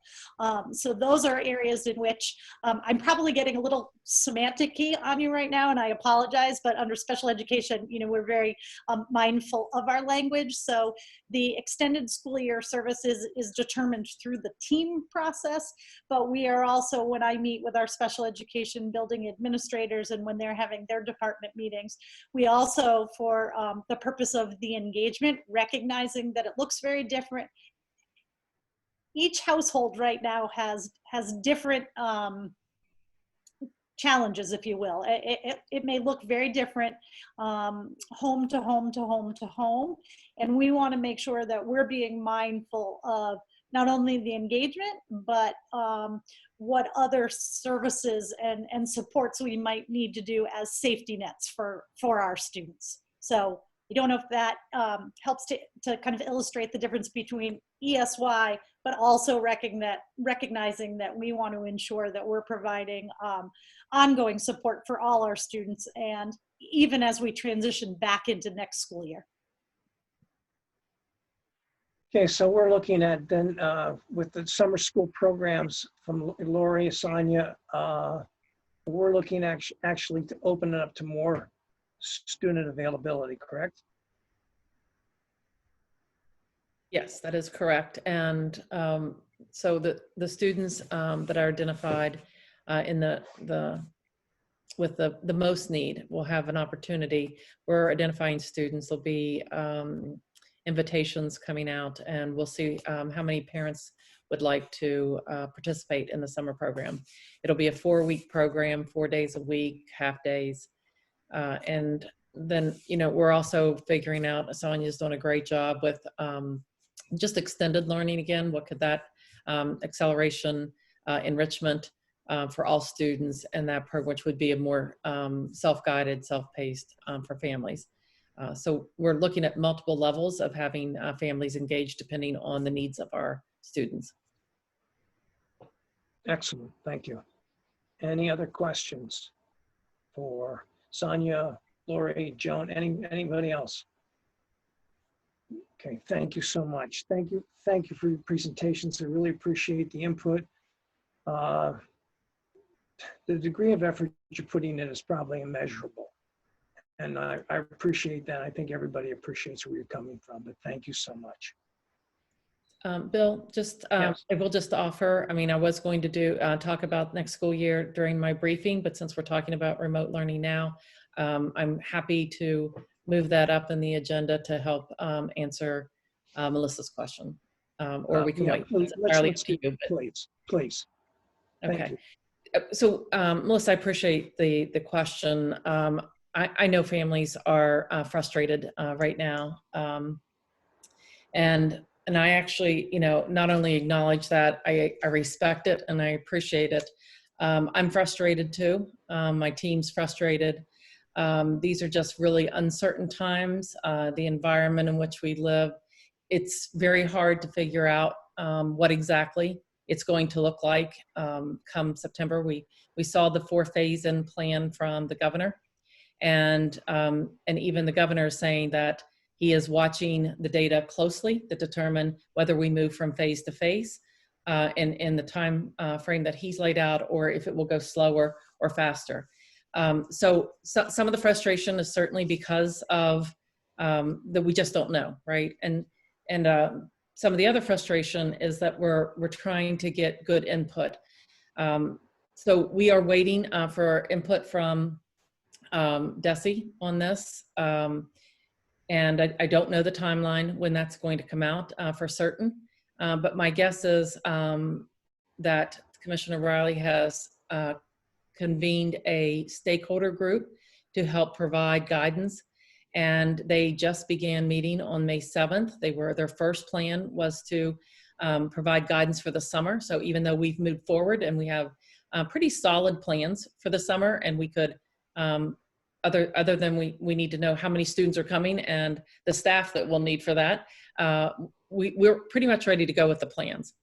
So those are areas in which I'm probably getting a little semantic-y on you right now, and I apologize, but under special education, we're very mindful of our language. So the extended school year services is determined through the team process, but we are also, when I meet with our special education building administrators and when they're having their department meetings, we also, for the purpose of the engagement, recognizing that it looks very different. Each household right now has different challenges, if you will. It may look very different home to home to home to home, and we want to make sure that we're being mindful of not only the engagement, but what other services and supports we might need to do as safety nets for our students. So I don't know if that helps to kind of illustrate the difference between ESY, but also recognizing that we want to ensure that we're providing ongoing support for all our students, and even as we transition back into next school year. Okay, so we're looking at then with the summer school programs from Lori, Sonia, we're looking actually to open it up to more student availability, correct? Yes, that is correct. And so the students that are identified with the most need will have an opportunity. We're identifying students. There'll be invitations coming out, and we'll see how many parents would like to participate in the summer program. It'll be a 4-week program, 4 days a week, half days. And then, we're also figuring out, Sonia's doing a great job with just extended learning again. What could that acceleration, enrichment for all students and that program, which would be a more self-guided, self-paced for families. So we're looking at multiple levels of having families engaged depending on the needs of our students. Excellent, thank you. Any other questions for Sonia, Lori, Joan, anybody else? Okay, thank you so much. Thank you for your presentations. I really appreciate the input. The degree of effort you're putting in is probably immeasurable. And I appreciate that. I think everybody appreciates where you're coming from, but thank you so much. Bill, just Yes. I will just offer, I was going to talk about next school year during my briefing, but since we're talking about remote learning now, I'm happy to move that up in the agenda to help answer Melissa's question, or we can wait. It's entirely up to you, but- Please. Thank Okay. you. So Melissa, I appreciate the question. I know families are frustrated right now. And I actually, not only acknowledge that, I respect it and I appreciate it. I'm frustrated too. My team's frustrated. These are just really uncertain times. The environment in which we live, it's very hard to figure out what exactly it's going to look like come September. We saw the 4-phase-in plan from the governor, and even the governor is saying that he is watching the data closely to determine whether we move from phase to phase in the time frame that he's laid out, or if it will go slower or faster. So some of the frustration is certainly because of that we just don't know, right? And some of the other frustration is that we're trying to get good input. So we are waiting for input from DESE on this. And I don't know the timeline when that's going to come out for certain. But my guess is that Commissioner Riley has convened a stakeholder group to help provide guidance. And they just began meeting on May 7th. Their first plan was to provide guidance for the summer. So even though we've moved forward and we have pretty solid plans for the summer, and we could, other than we need to know how many students are coming and the staff that we'll need for that, we're pretty much ready to go with the plans.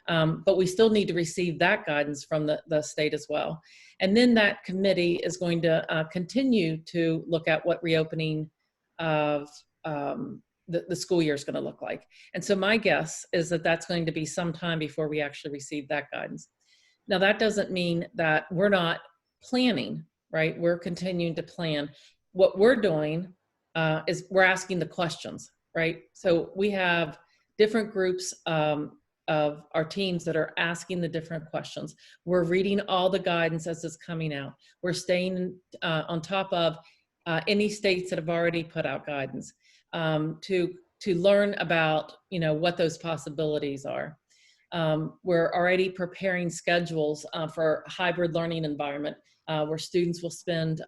But we still need to receive that guidance from the state as well. And then that committee is going to continue to look at what reopening of the school year is going to look like. And so my guess is that that's going to be some time before we actually receive that guidance. Now, that doesn't mean that we're not planning, right? We're continuing to plan. What we're doing is we're asking the questions, right? So we have different groups of our teams that are asking the different questions. We're reading all the guidance as it's coming out. We're staying on top of any states that have already put out guidance to learn about, what those possibilities are. We're already preparing schedules for a hybrid learning environment where students will spend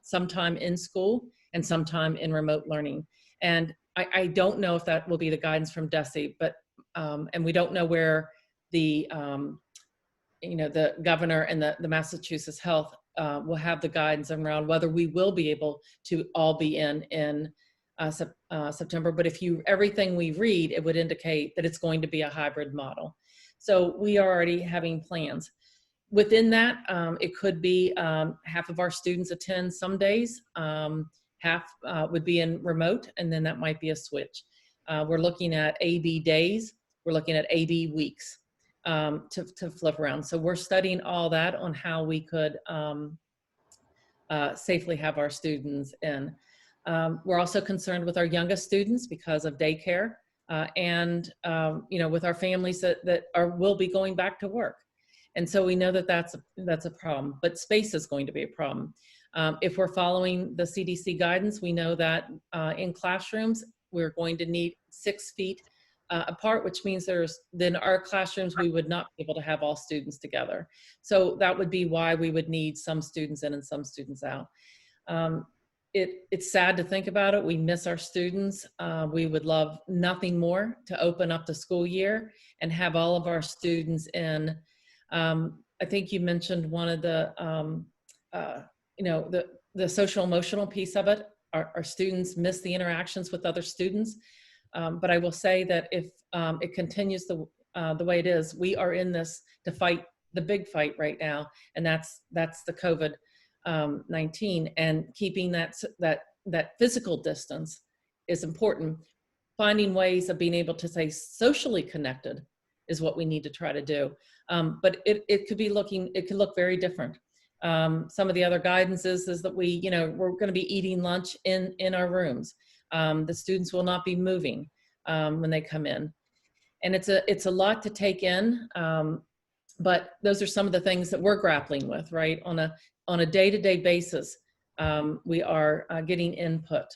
some time in school and some time in remote learning. And I don't know if that will be the guidance from DESE, but and we don't know where the the governor and the Massachusetts Health will have the guidance around whether we will be able to all be in September. But everything we read, it would indicate that it's going to be a hybrid model. So we are already having plans. Within that, it could be half of our students attend some days, half would be in remote, and then that might be a switch. We're looking at AB days, we're looking at AB weeks to flip around. So we're studying all that on how we could safely have our students in. We're also concerned with our youngest students because of daycare and with our families that will be going back to work. And so we know that that's a problem, but space is going to be a problem. If we're following the CDC guidance, we know that in classrooms, we're going to need 6 feet apart, which means then our classrooms, we would not be able to have all students together. So that would be why we would need some students in and some students out. It's sad to think about it. We miss our students. We would love nothing more to open up the school year and have all of our students in. I think you mentioned one of the social emotional piece of it. Our students miss the interactions with other students. But I will say that if it continues the way it is, we are in this to fight the big fight right now, and that's the COVID-19, and keeping that physical distance is important. Finding ways of being able to stay socially connected is what we need to try to do. But it could look very different. Some of the other guidances is that we're going to be eating lunch in our rooms. The students will not be moving when they come in. And it's a lot to take in, but those are some of the things that we're grappling with, right? On a day-to-day basis, we are getting input.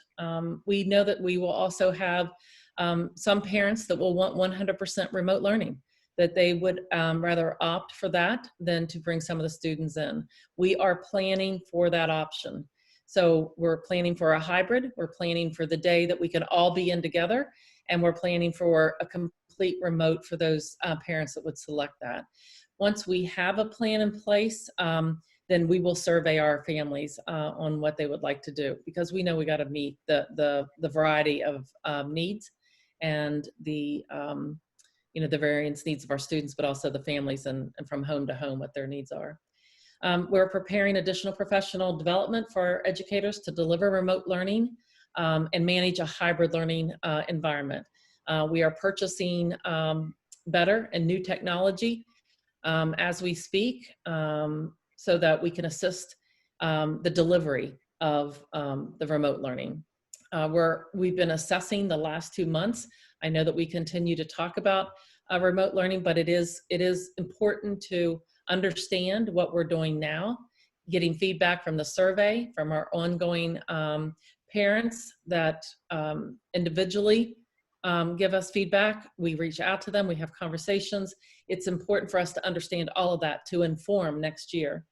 We know that we will also have some parents that will want 100% remote learning, that they would rather opt for that than to bring some of the students in. We are planning for that option. So we're planning for a hybrid, we're planning for the day that we can all be in together, and we're planning for a complete remote for those parents that would select that. Once we have a plan in place, then we will survey our families on what they would like to do, because we know we got to meet the variety of needs and the various needs of our students, but also the families and from home to home, what their needs are. We're preparing additional professional development for our educators to deliver remote learning and manage a hybrid learning environment. We are purchasing better and new technology as we speak, so that we can assist the delivery of the remote learning. We've been assessing the last 2 months. I know that we continue to talk about remote learning, but it is important to understand what we're doing now, getting feedback from the survey, from our ongoing parents that individually give us feedback. We reach out to them, we have conversations. It's important for us to understand all of that to inform next year.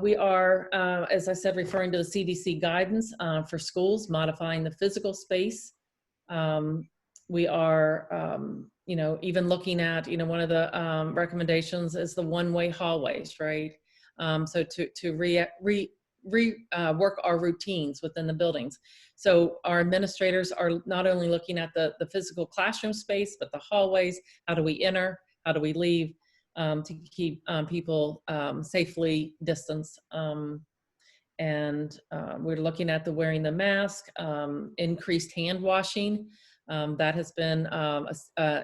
We are, as I said, referring to the CDC guidance for schools, modifying the physical space. We are, even looking at, one of the recommendations is the one-way hallways, right? So to work our routines within the buildings. So our administrators are not only looking at the physical classroom space, but the hallways. How do we enter? How do we leave? To keep people safely distanced. And we're looking at the wearing the mask, increased hand washing. That has been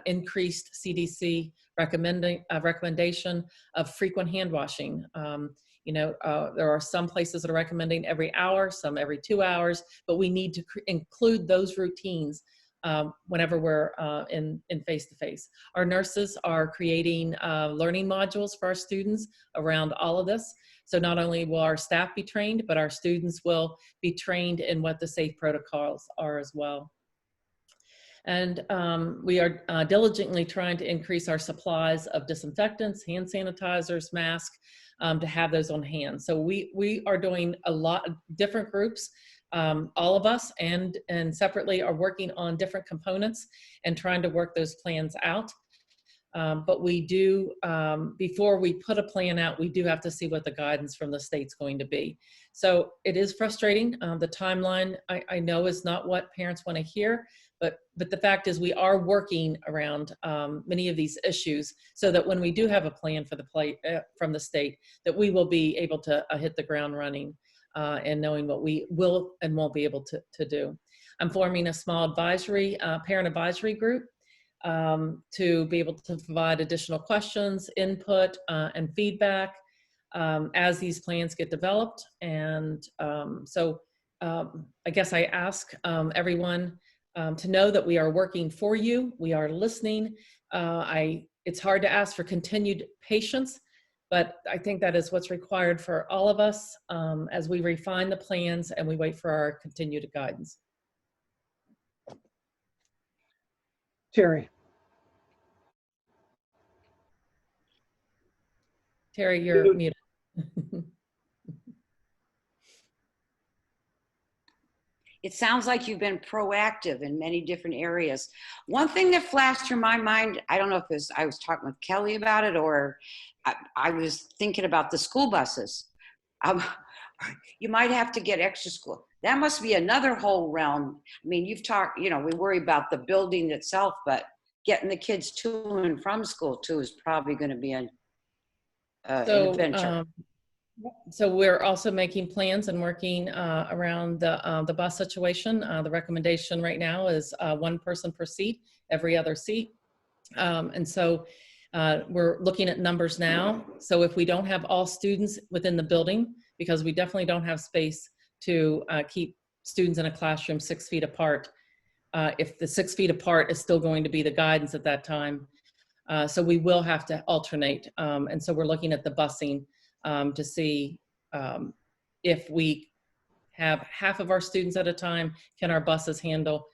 increased CDC recommendation of frequent hand washing. There are some places that are recommending every hour, some every 2 hours, but we need to include those routines whenever we're in face-to-face. Our nurses are creating learning modules for our students around all of this. So not only will our staff be trained, but our students will be trained in what the safe protocols are as well. And we are diligently trying to increase our supplies of disinfectants, hand sanitizers, masks, to have those on hand. So we are doing a lot of different groups. All of us and separately are working on different components and trying to work those plans out. But we do, before we put a plan out, we do have to see what the guidance from the state's going to be. So it is frustrating. The timeline, I know, is not what parents want to hear, but the fact is we are working around many of these issues so that when we do have a plan for from the state, that we will be able to hit the ground running. And knowing what we will and won't be able to do. I'm forming a small parent advisory group to be able to provide additional questions, input, and feedback as these plans get developed. And so I guess I ask everyone to know that we are working for you. We are listening. It's hard to ask for continued patience, but I think that is what's required for all of us as we refine the plans and we wait for our continued guidance. Terry. Terry, you're muted. It sounds like you've been proactive in many different areas. One thing that flashed through my mind, I don't know if I was talking with Kelly about it or I was thinking about the school buses. You might have to get extra school. That must be another whole realm. I mean, you've talked, we worry about the building itself, but getting the kids to and from school too is probably going to be an adventure. So we're also making plans and working around the bus situation. The recommendation right now is 1 person per seat, every other seat. And so we're looking at numbers now. So if we don't have all students within the building, because we definitely don't have space to keep students in a classroom 6 feet apart, if the 6 feet apart is still going to be the guidance at that time. So we will have to alternate. And so we're looking at the busing to see if we have half of our students at a time, can our buses handle,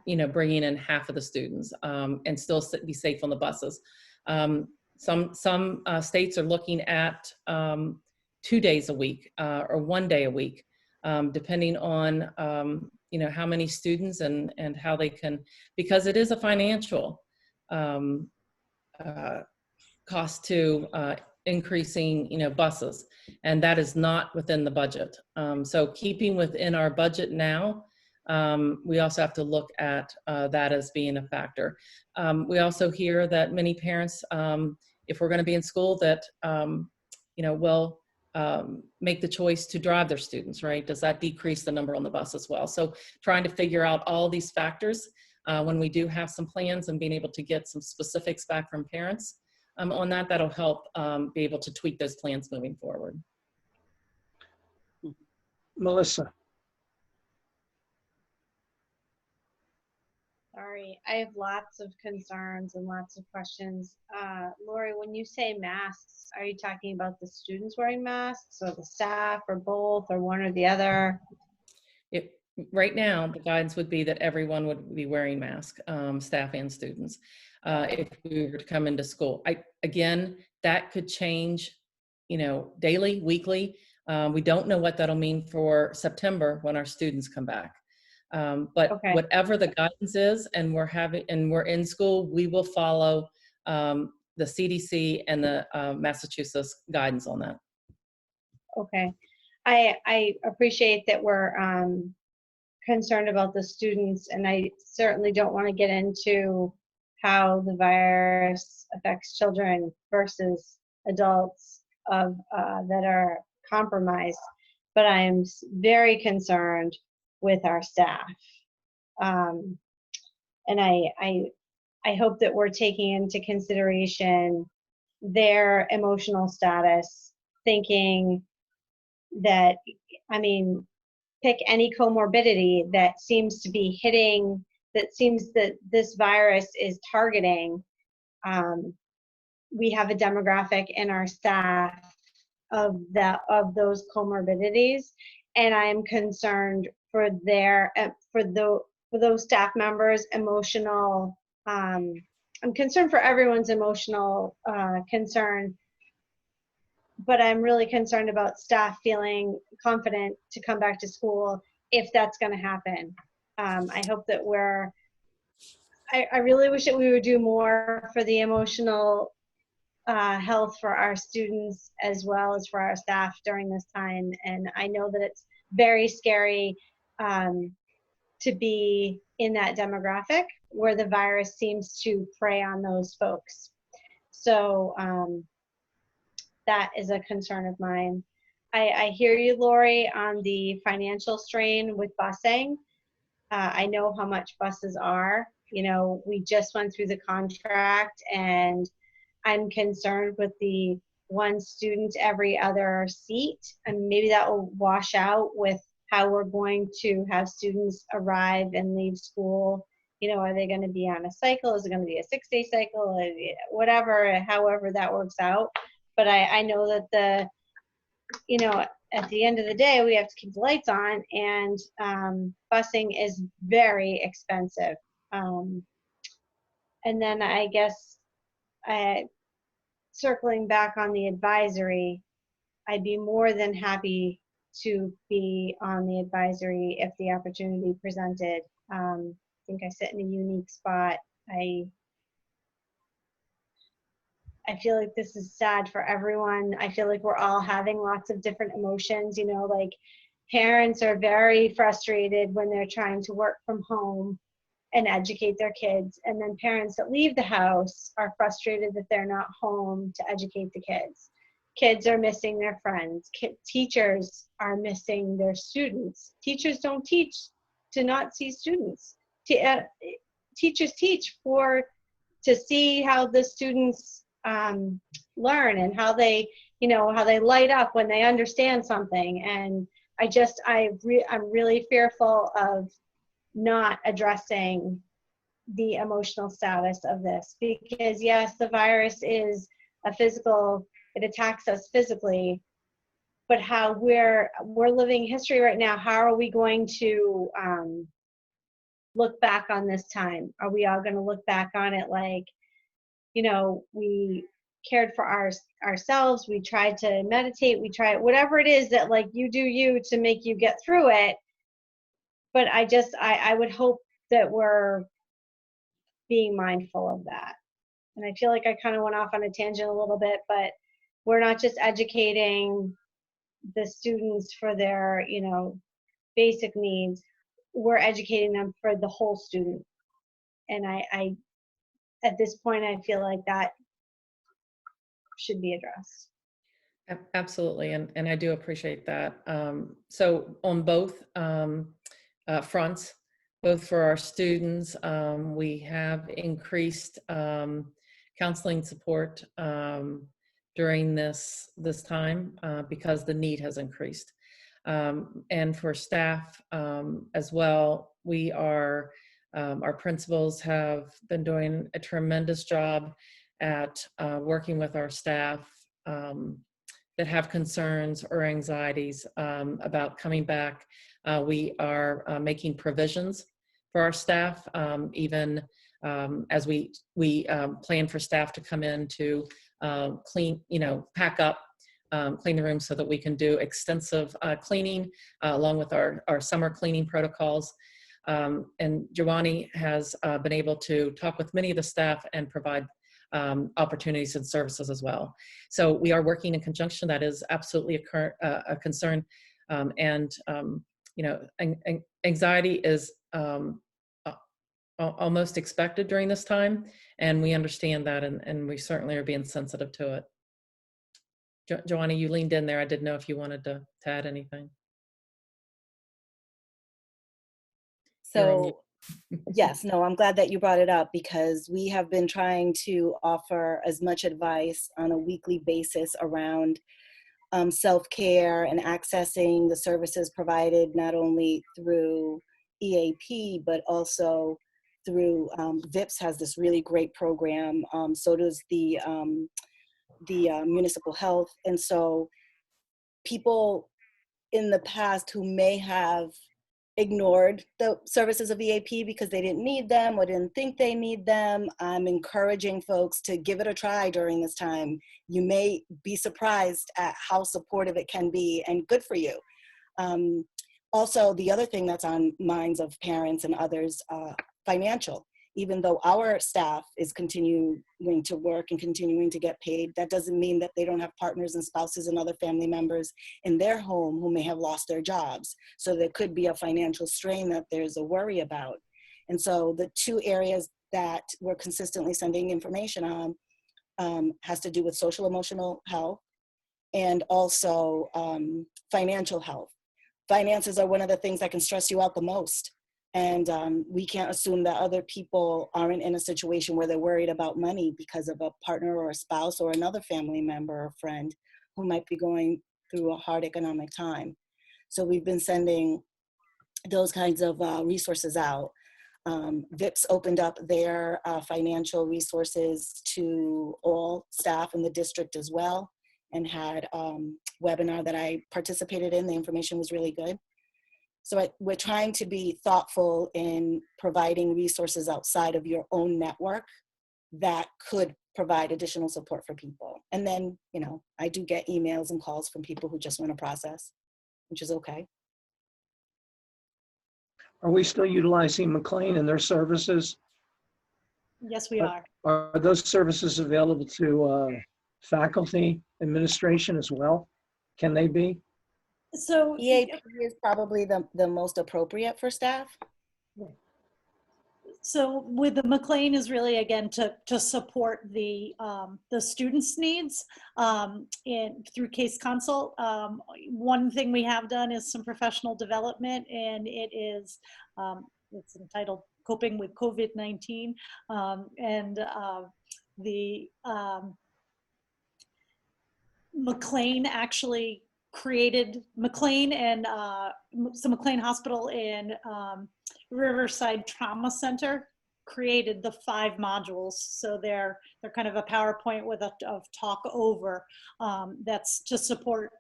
bringing in half of the students and still be safe on the buses. Some states are looking at 2 days a week or 1 day a week, depending on how many students and how they can, because it is a financial cost to increasing buses, and that is not within the budget. So keeping within our budget now, we also have to look at that as being a factor. We also hear that many parents, if we're going to be in school, that will make the choice to drive their students, right? Does that decrease the number on the bus as well? So trying to figure out all these factors when we do have some plans and being able to get some specifics back from parents on that, that'll help be able to tweak those plans moving forward. Melissa. Sorry, I have lots of concerns and lots of questions. Lori, when you say masks, are you talking about the students wearing masks or the staff or both or one or the other? Right now, the guidance would be that everyone would be wearing masks, staff and students, if we were to come into school. Again, that could change, daily, weekly. We don't know what that'll mean for September when our students come back. But Okay. whatever the guidance is, and we're in school, we will follow the CDC and the Massachusetts guidance on that. Okay. I appreciate that we're concerned about the students, and I certainly don't want to get into how the virus affects children versus adults that are compromised, but I am very concerned with our staff. And I hope that we're taking into consideration their emotional status, thinking that, pick any comorbidity that seems to be hitting, that seems that this virus is targeting. We have a demographic in our staff of those comorbidities, and I am concerned for those staff members' emotional. I'm concerned for everyone's emotional concern, but I'm really concerned about staff feeling confident to come back to school if that's going to happen. I hope that I really wish that we would do more for the emotional health for our students as well as for our staff during this time. And I know that it's very scary to be in that demographic where the virus seems to prey on those folks. So that is a concern of mine. I hear you, Lori, on the financial strain with busing. I know how much buses are. We just went through the contract, and I'm concerned with the one student every other seat, and maybe that will wash out with how we're going to have students arrive and leave school. Are they going to be on a cycle? Is it going to be a 6-day cycle? Whatever, however that works out. But I know that at the end of the day, we have to keep the lights on, and busing is very expensive. And then I guess circling back on the advisory, I'd be more than happy to be on the advisory if the opportunity presented. I think I sit in a unique spot. I feel like this is sad for everyone. I feel like we're all having lots of different emotions. Like parents are very frustrated when they're trying to work from home and educate their kids. And then parents that leave the house are frustrated that they're not home to educate the kids. Kids are missing their friends. Teachers are missing their students. Teachers don't teach to not see students. Teachers teach to see how the students learn and how they light up when they understand something. And I'm really fearful of not addressing the emotional status of this, because yes, the virus is it attacks us physically, but how we're living history right now, how are we going to look back on this time? Are we all going to look back on it like, we cared for ourselves, we tried to meditate, we tried whatever it is that like you do you to make you get through it. But I would hope that we're being mindful of that. And I feel like I kind of went off on a tangent a little bit, but we're not just educating the students for their, basic needs. We're educating them for the whole student. And I at this point, I feel like that should be addressed. Absolutely, and I do appreciate that. So on both fronts, both for our students, we have increased counseling support during this time because the need has increased. And for staff as well, we are, our principals have been doing a tremendous job at working with our staff that have concerns or anxieties about coming back. We are making provisions for our staff, even as we plan for staff to come in to clean, pack up, clean the room so that we can do extensive cleaning along with our summer cleaning protocols. And Giovanni has been able to talk with many of the staff and provide opportunities and services as well. So we are working in conjunction. That is absolutely a concern. Anxiety is almost expected during this time, and we understand that, and we certainly are being sensitive to it. Joanna, you leaned in there. I didn't know if you wanted to add anything. So, yes, no, I'm glad that you brought it up, because we have been trying to offer as much advice on a weekly basis around self-care and accessing the services provided not only through EAP, but also through VIPS has this really great program. So does the municipal health. And so people in the past who may have ignored the services of EAP because they didn't need them or didn't think they need them, I'm encouraging folks to give it a try during this time. You may be surprised at how supportive it can be and good for you. Also, the other thing that's on minds of parents and others, financial. Even though our staff is continuing to work and continuing to get paid, that doesn't mean that they don't have partners and spouses and other family members in their home who may have lost their jobs. So there could be a financial strain that there's a worry about. And so the two areas that we're consistently sending information on has to do with social emotional health and also financial health. Finances are one of the things that can stress you out the most. And we can't assume that other people aren't in a situation where they're worried about money because of a partner or a spouse or another family member or friend who might be going through a hard economic time. So we've been sending those kinds of resources out. VIPS opened up their financial resources to all staff in the district as well, and had a webinar that I participated in. The information was really good. So we're trying to be thoughtful in providing resources outside of your own network that could provide additional support for people. And then, I do get emails and calls from people who just want to process, which is okay. Are we still utilizing McLean and their services? Yes, we are. Are those services available to faculty administration as well? Can they be? So EAP is probably the most appropriate for staff. So with the McLean is really, again, to support the students' needs through Case Consult. One thing we have done is some professional development, and it's entitled Coping with COVID-19. The McLean actually created McLean and McLean Hospital and Riverside Trauma Center created the 5 modules. So they're kind of a PowerPoint with a talk over that's to support.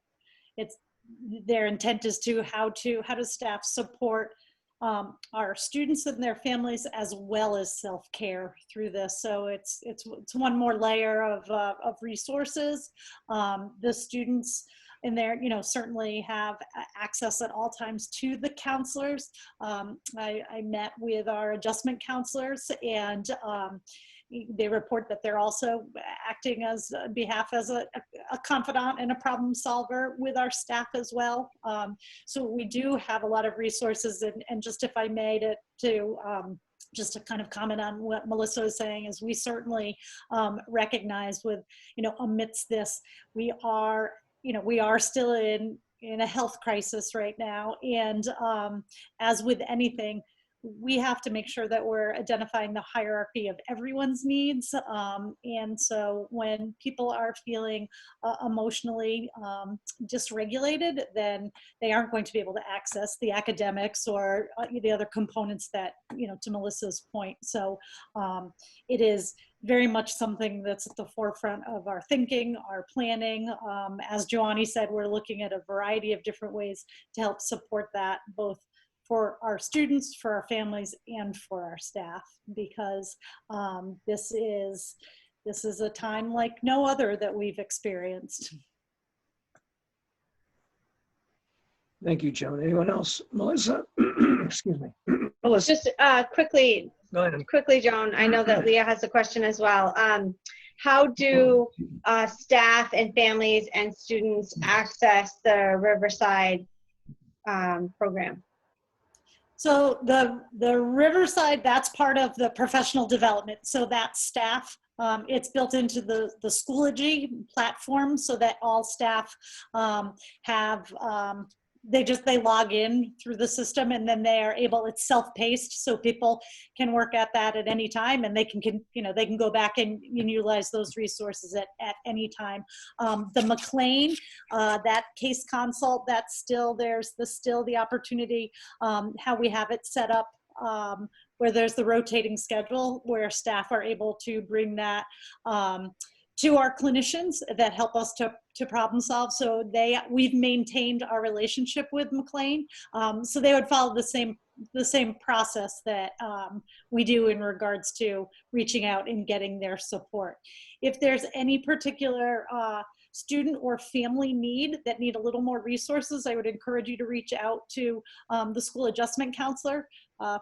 Their intent is to how does staff support our students and their families as well as self-care through this. So it's one more layer of resources. The students in there, certainly have access at all times to the counselors. I met with our adjustment counselors, and they report that they're also acting as a confidant and a problem solver with our staff as well. So we do have a lot of resources, and just if I may just to kind of comment on what Melissa was saying, is we certainly recognize with, amidst this, we are still in a health crisis right now. And as with anything, we have to make sure that we're identifying the hierarchy of everyone's needs. And so when people are feeling emotionally dysregulated, then they aren't going to be able to access the academics or the other components that, to Melissa's point. So it is very much something that's at the forefront of our thinking, our planning. As Joannie said, we're looking at a variety of different ways to help support that, both for our students, for our families, and for our staff, because this is a time like no other that we've experienced. Thank you, Joan. Anyone else? Melissa? Excuse me. Melissa. Just quickly, Go ahead. Joan, I know that Leah has a question as well. How do staff and families and students access the Riverside program? So the Riverside, that's part of the professional development. So that staff, it's built into the Schoology platform so that all staff have, they log in through the system, and then they are able, it's self-paced, so people can work at that at any time, and they can they can go back and utilize those resources at any time. The McLean, that case consult, that's still, there's still the opportunity, how we have it set up, where there's the rotating schedule where staff are able to bring that to our clinicians that help us to problem solve. So we've maintained our relationship with McLean. So they would follow the same process that we do in regards to reaching out and getting their support. If there's any particular student or family need that need a little more resources, I would encourage you to reach out to the school adjustment counselor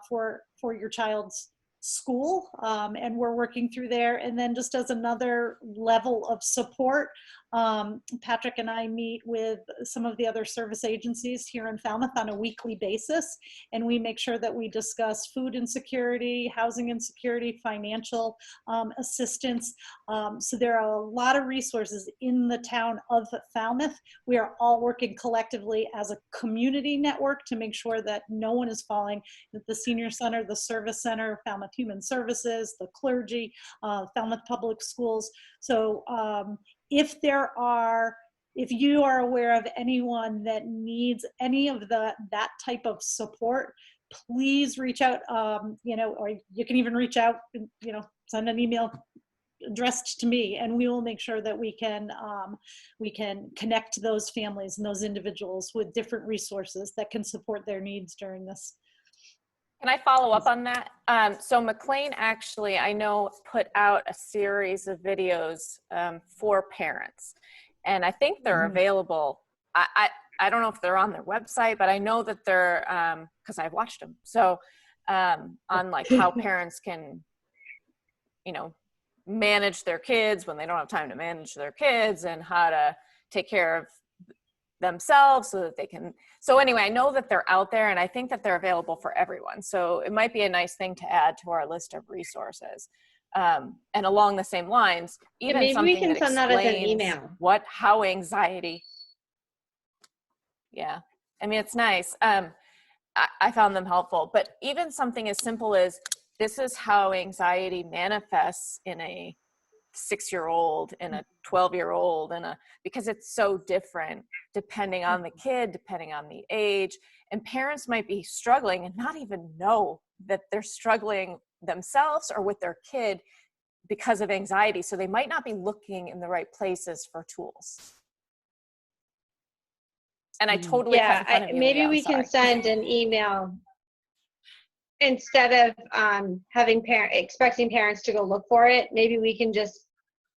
for your child's school, and we're working through there. And then just as another level of support, Patrick and I meet with some of the other service agencies here in Falmouth on a weekly basis, and we make sure that we discuss food insecurity, housing insecurity, financial assistance. So there are a lot of resources in the town of Falmouth. We are all working collectively as a community network to make sure that no one is falling, that the senior center, the service center, Falmouth Human Services, the clergy, Falmouth Public Schools. So if you are aware of anyone that needs any of that type of support, please reach out, or you can even reach out, send an email addressed to me, and we will make sure that we can connect those families and those individuals with different resources that can support their needs during this. Can I follow up on that? So McLean actually, I know, put out a series of videos for parents, and I think they're available. I don't know if they're on their website, but I know that they're, because I've watched them. So on like how parents can, manage their kids when they don't have time to manage their kids, and how to take care of themselves so that they can. So anyway, I know that they're out there, and I think that they're available for everyone. So it might be a nice thing to add to our list of resources. And along the same lines, even maybe something we can send that as an email. How anxiety. Yeah, I mean, it's nice. I found them helpful, but even something as simple as, this is how anxiety manifests in a 6-year-old, in a 12-year-old, because it's so different depending on the kid, depending on the age, and parents might be struggling and not even know that they're struggling themselves or with their kid because of anxiety. So they might not be looking in the right places for tools. And I totally cut in front of you, maybe Leah, we can send an email instead of expecting parents to go look for it. Maybe we can just,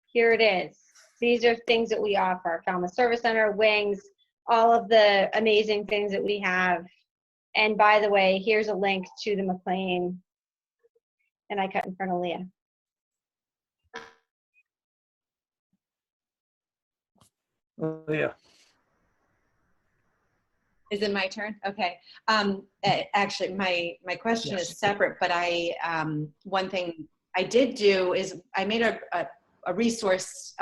here it is. These are things that we offer: Falmouth Service Center, Wings, all of the amazing things that we have. And by the way, here's a link to the McLean. And I cut in front of Leah. Leah. Is it my turn? Okay. Actually, my question is separate, but one thing I did do is I made a resource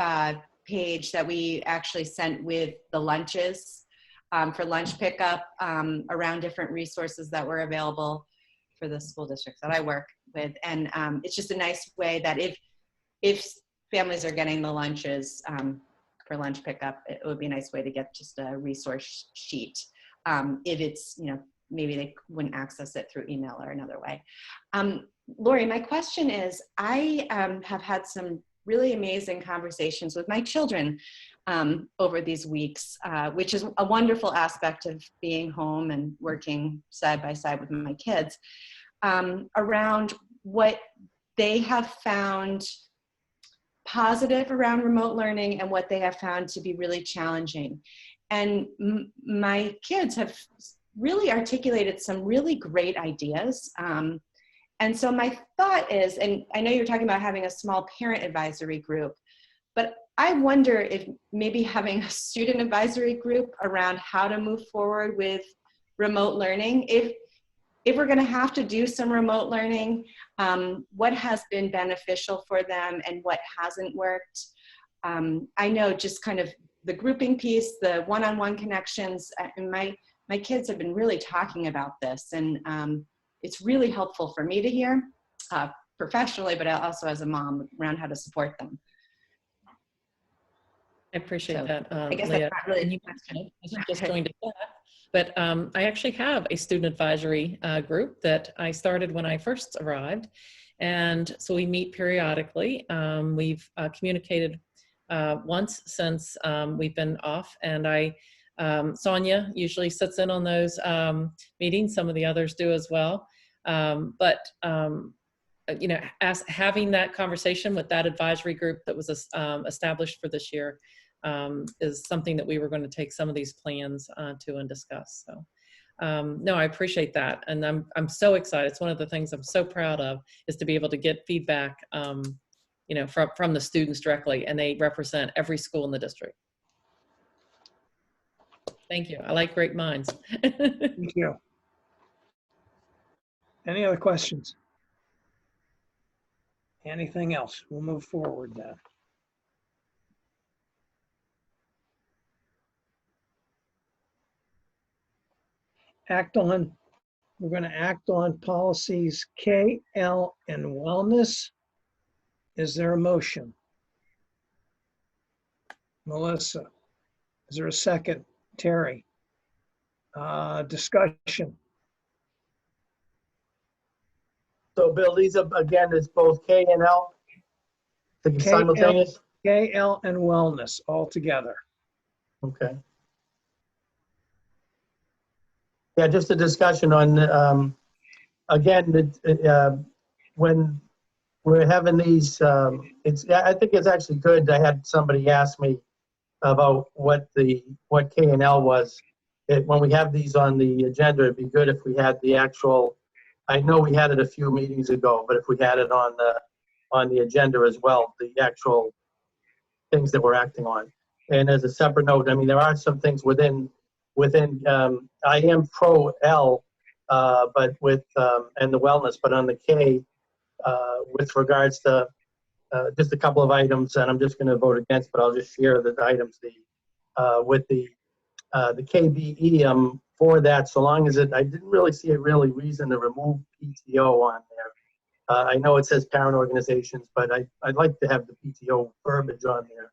page that we actually sent with the lunches for lunch pickup around different resources that were available for the school districts that I work with. And it's just a nice way that if families are getting the lunches for lunch pickup, it would be a nice way to get just a resource sheet. If it's, maybe they wouldn't access it through email or another way. Lori, my question is, I have had some really amazing conversations with my children over these weeks, which is a wonderful aspect of being home and working side by side with my kids, around what they have found positive around remote learning and what they have found to be really challenging. And my kids have really articulated some really great ideas. And so my thought is, and I know you're talking about having a small parent advisory group, but I wonder if maybe having a student advisory group around how to move forward with remote learning, if we're going to have to do some remote learning, what has been beneficial for them and what hasn't worked. I know just kind of the grouping piece, the one-on-one connections, and my kids have been really talking about this, and it's really helpful for me to hear professionally, but also as a mom around how to support them. I appreciate So, that, I guess Leah. that's not really And a you question. just joined us, but I actually have a student advisory group that I started when I first arrived. And so we meet periodically. We've communicated once since we've been off, and Sonia usually sits in on those meetings. Some of the others do as well. Having that conversation with that advisory group that was established for this year is something that we were going to take some of these plans to and discuss. So, no, I appreciate that, and I'm so excited. It's one of the things I'm so proud of, is to be able to get feedback, from the students directly, and they represent every school in the district. Thank you. I like great minds. Thank you. Any other questions? Anything else? We'll move forward then. We're going to act on policies K, L, and wellness. Is there a motion? Melissa, is there a second? Terry, discussion. So Bill, these are, again, it's both K and L? Simultaneous? K, L, and wellness all together. Okay. Yeah, just a discussion on, again, when we're having these, I think it's actually good. I had somebody ask me about what K and L was. When we have these on the agenda, it'd be good if we had the actual, I know we had it a few meetings ago, but if we had it on the agenda as well, the actual things that we're acting on. And as a separate note, I mean, there are some things within I am pro L, but with, and the wellness, but on the K, with regards to just a couple of items, and I'm just going to vote against, but I'll just share the items. With the KBE, for that, so long as I didn't really see a really reason to remove PTO on there. I know it says parent organizations, but I'd like to have the PTO verbiage on there.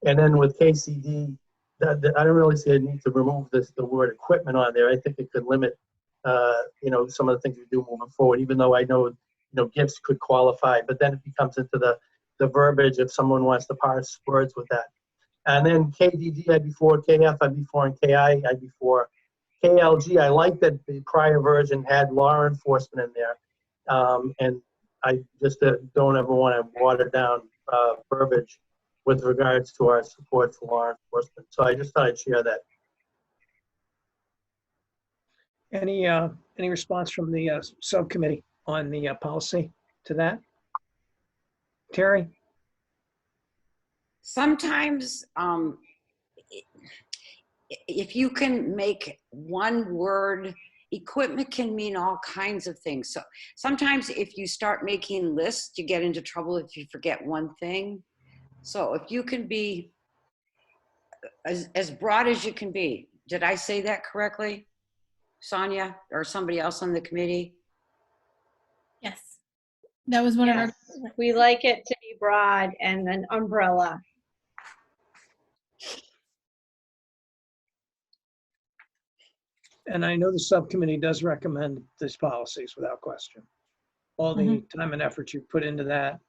And then with KCD, I don't really see a need to remove the word equipment on there. I think it could limit, some of the things we do moving forward, even though I know, gifts could qualify, but then it becomes into the verbiage if someone wants to parse words with that. And then KDD, I'd be for, KF, I'd be for, and KI, I'd be for. KLG, I like that the prior version had law enforcement in there. And I just don't ever want to water down verbiage with regards to our support for law enforcement. So I just thought I'd share that. Any response from the subcommittee on the policy to that? Terry? Sometimes, if you can make one word, equipment can mean all kinds of things. So sometimes if you start making lists, you get into trouble if you forget one thing. So if you can be as broad as you can be. Did I say that correctly, Sonia, or somebody else on the committee? That was one of Yes, we like it to be broad and an umbrella. And I know the subcommittee does recommend these policies without question. All the time and effort you put into that.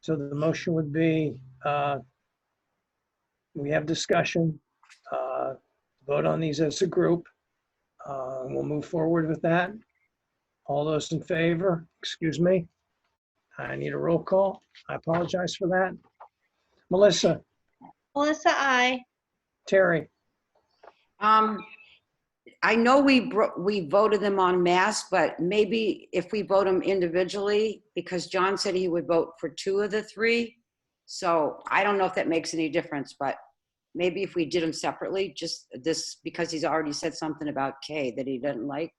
So the motion would be, we have discussion, vote on these as a group. We'll move forward with that. All those in favor, excuse me. I need a roll call. I apologize for that. Melissa, Melissa, I. Terry, I know we voted them en masse, but maybe if we vote them individually, because John said he would vote for 2 of the 3. So I don't know if that makes any difference, but maybe if we did them separately, just this, because he's already said something about K that he doesn't like.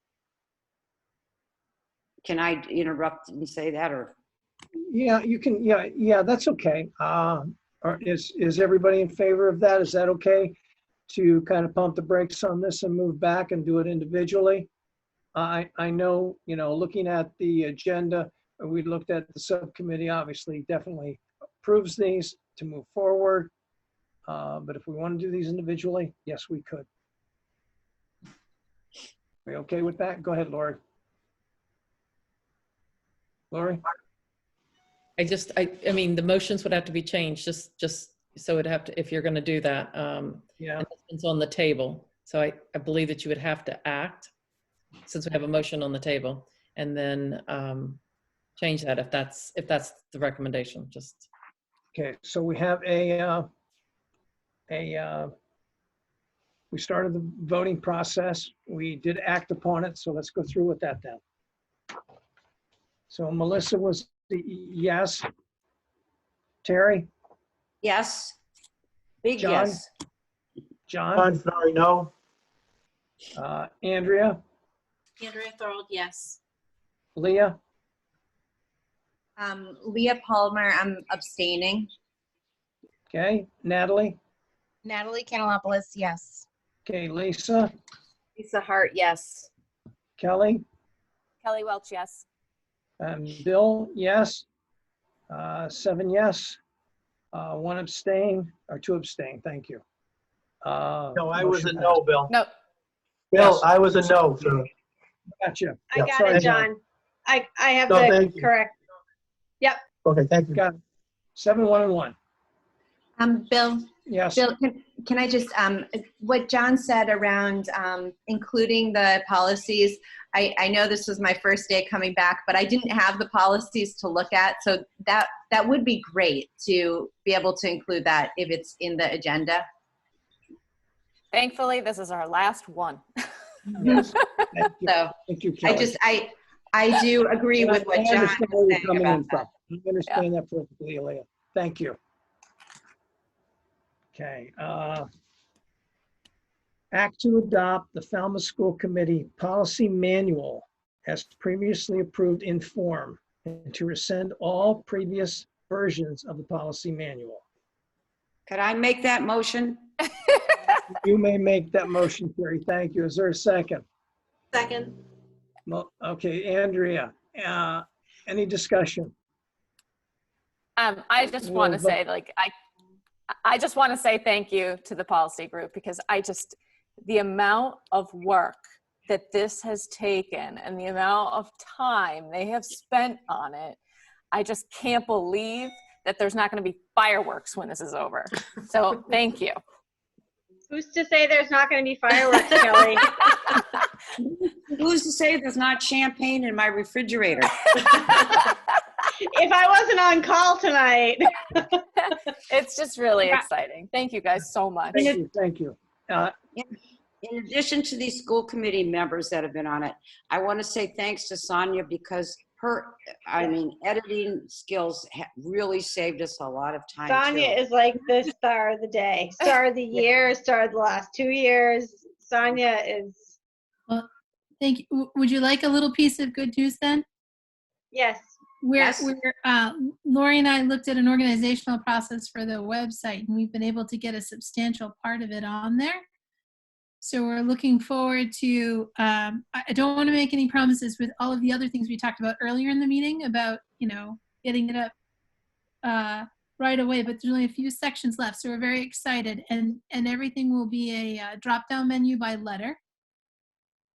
Can I interrupt and say that, or? yeah, you can, yeah, that's okay. Is everybody in favor of that? Is that okay to kind of pump the brakes on this and move back and do it individually? I know, looking at the agenda, we looked at the subcommittee, obviously definitely approves these to move forward. But if we want to do these individually, yes, we could. Are we okay with that? Go ahead, Lori. Lori? I mean, the motions would have to be changed, just so it'd have to, if you're going to do that. Yeah. And it's on the table. So I believe that you would have to act, since we have a motion on the table, and then change that if that's the recommendation. Just Okay, so we have we started the voting process. We did act upon it, so let's go through with that then. So Melissa was the yes. Terry? Yes. Big John? yes. John? John, sorry, no. Andrea? Andrea Thorold, yes. Leah? Leah Palmer, I'm abstaining. Okay, Natalie? Natalie Canalopoulos, yes. Okay, Lisa? Lisa Hart, yes. Kelly? Kelly Welch, yes. Bill, yes. 7 yes. 1 abstain, or 2 abstain, thank you. No, I was a Motion no, Bill. No. Bill, Yes. I was a no, sir. passed. Gotcha. I got Sorry, it, John. I have No, the thank you. correct. Okay, thank you. Got it. 7, 1, and 1. Bill, Yes. Bill, can I just, what John said around including the policies, I know this was my first day coming back, but I didn't have the policies to look at. So that would be great to be able to include that if it's in the agenda. Thankfully, this is our last one. Yes. Thank you. So Thank you, Kelly. I do agree with what I John understand where was you're saying coming about in from. I understand that perfectly, Leah. Thank you. Okay. Act to adopt the Falmouth School Committee Policy Manual as previously approved in form, and to rescind all previous versions of the policy manual. Could I make that motion? You may make that motion, Terry. Thank you. Is there a second? Second. Well, okay, Andrea, any discussion? I just want to We'll vote. say, I just want to say thank you to the policy group, because the amount of work that this has taken and the amount of time they have spent on it, I just can't believe that there's not going to be fireworks when this is over. So thank you. Who's to say there's not going to be fireworks, Kelly? Who's to say there's not champagne in my refrigerator? If I wasn't on call tonight. It's just really exciting. Thank you guys so much. Thank you, thank you. In addition to these school committee members that have been on it, I want to say thanks to Sonia, because her, editing skills really saved us a lot of time. Sonia too. is like the star of the day, star of the year, star of the last 2 years. Sonia is, Well, thank you. Would you like a little piece of good news then? yes. Yes. Lori and I looked at an organizational process for the website, and we've been able to get a substantial part of it on there. So we're looking forward to, I don't want to make any promises with all of the other things we talked about earlier in the meeting about, getting it up right away, but there's only a few sections left. So we're very excited, and everything will be a drop-down menu by letter.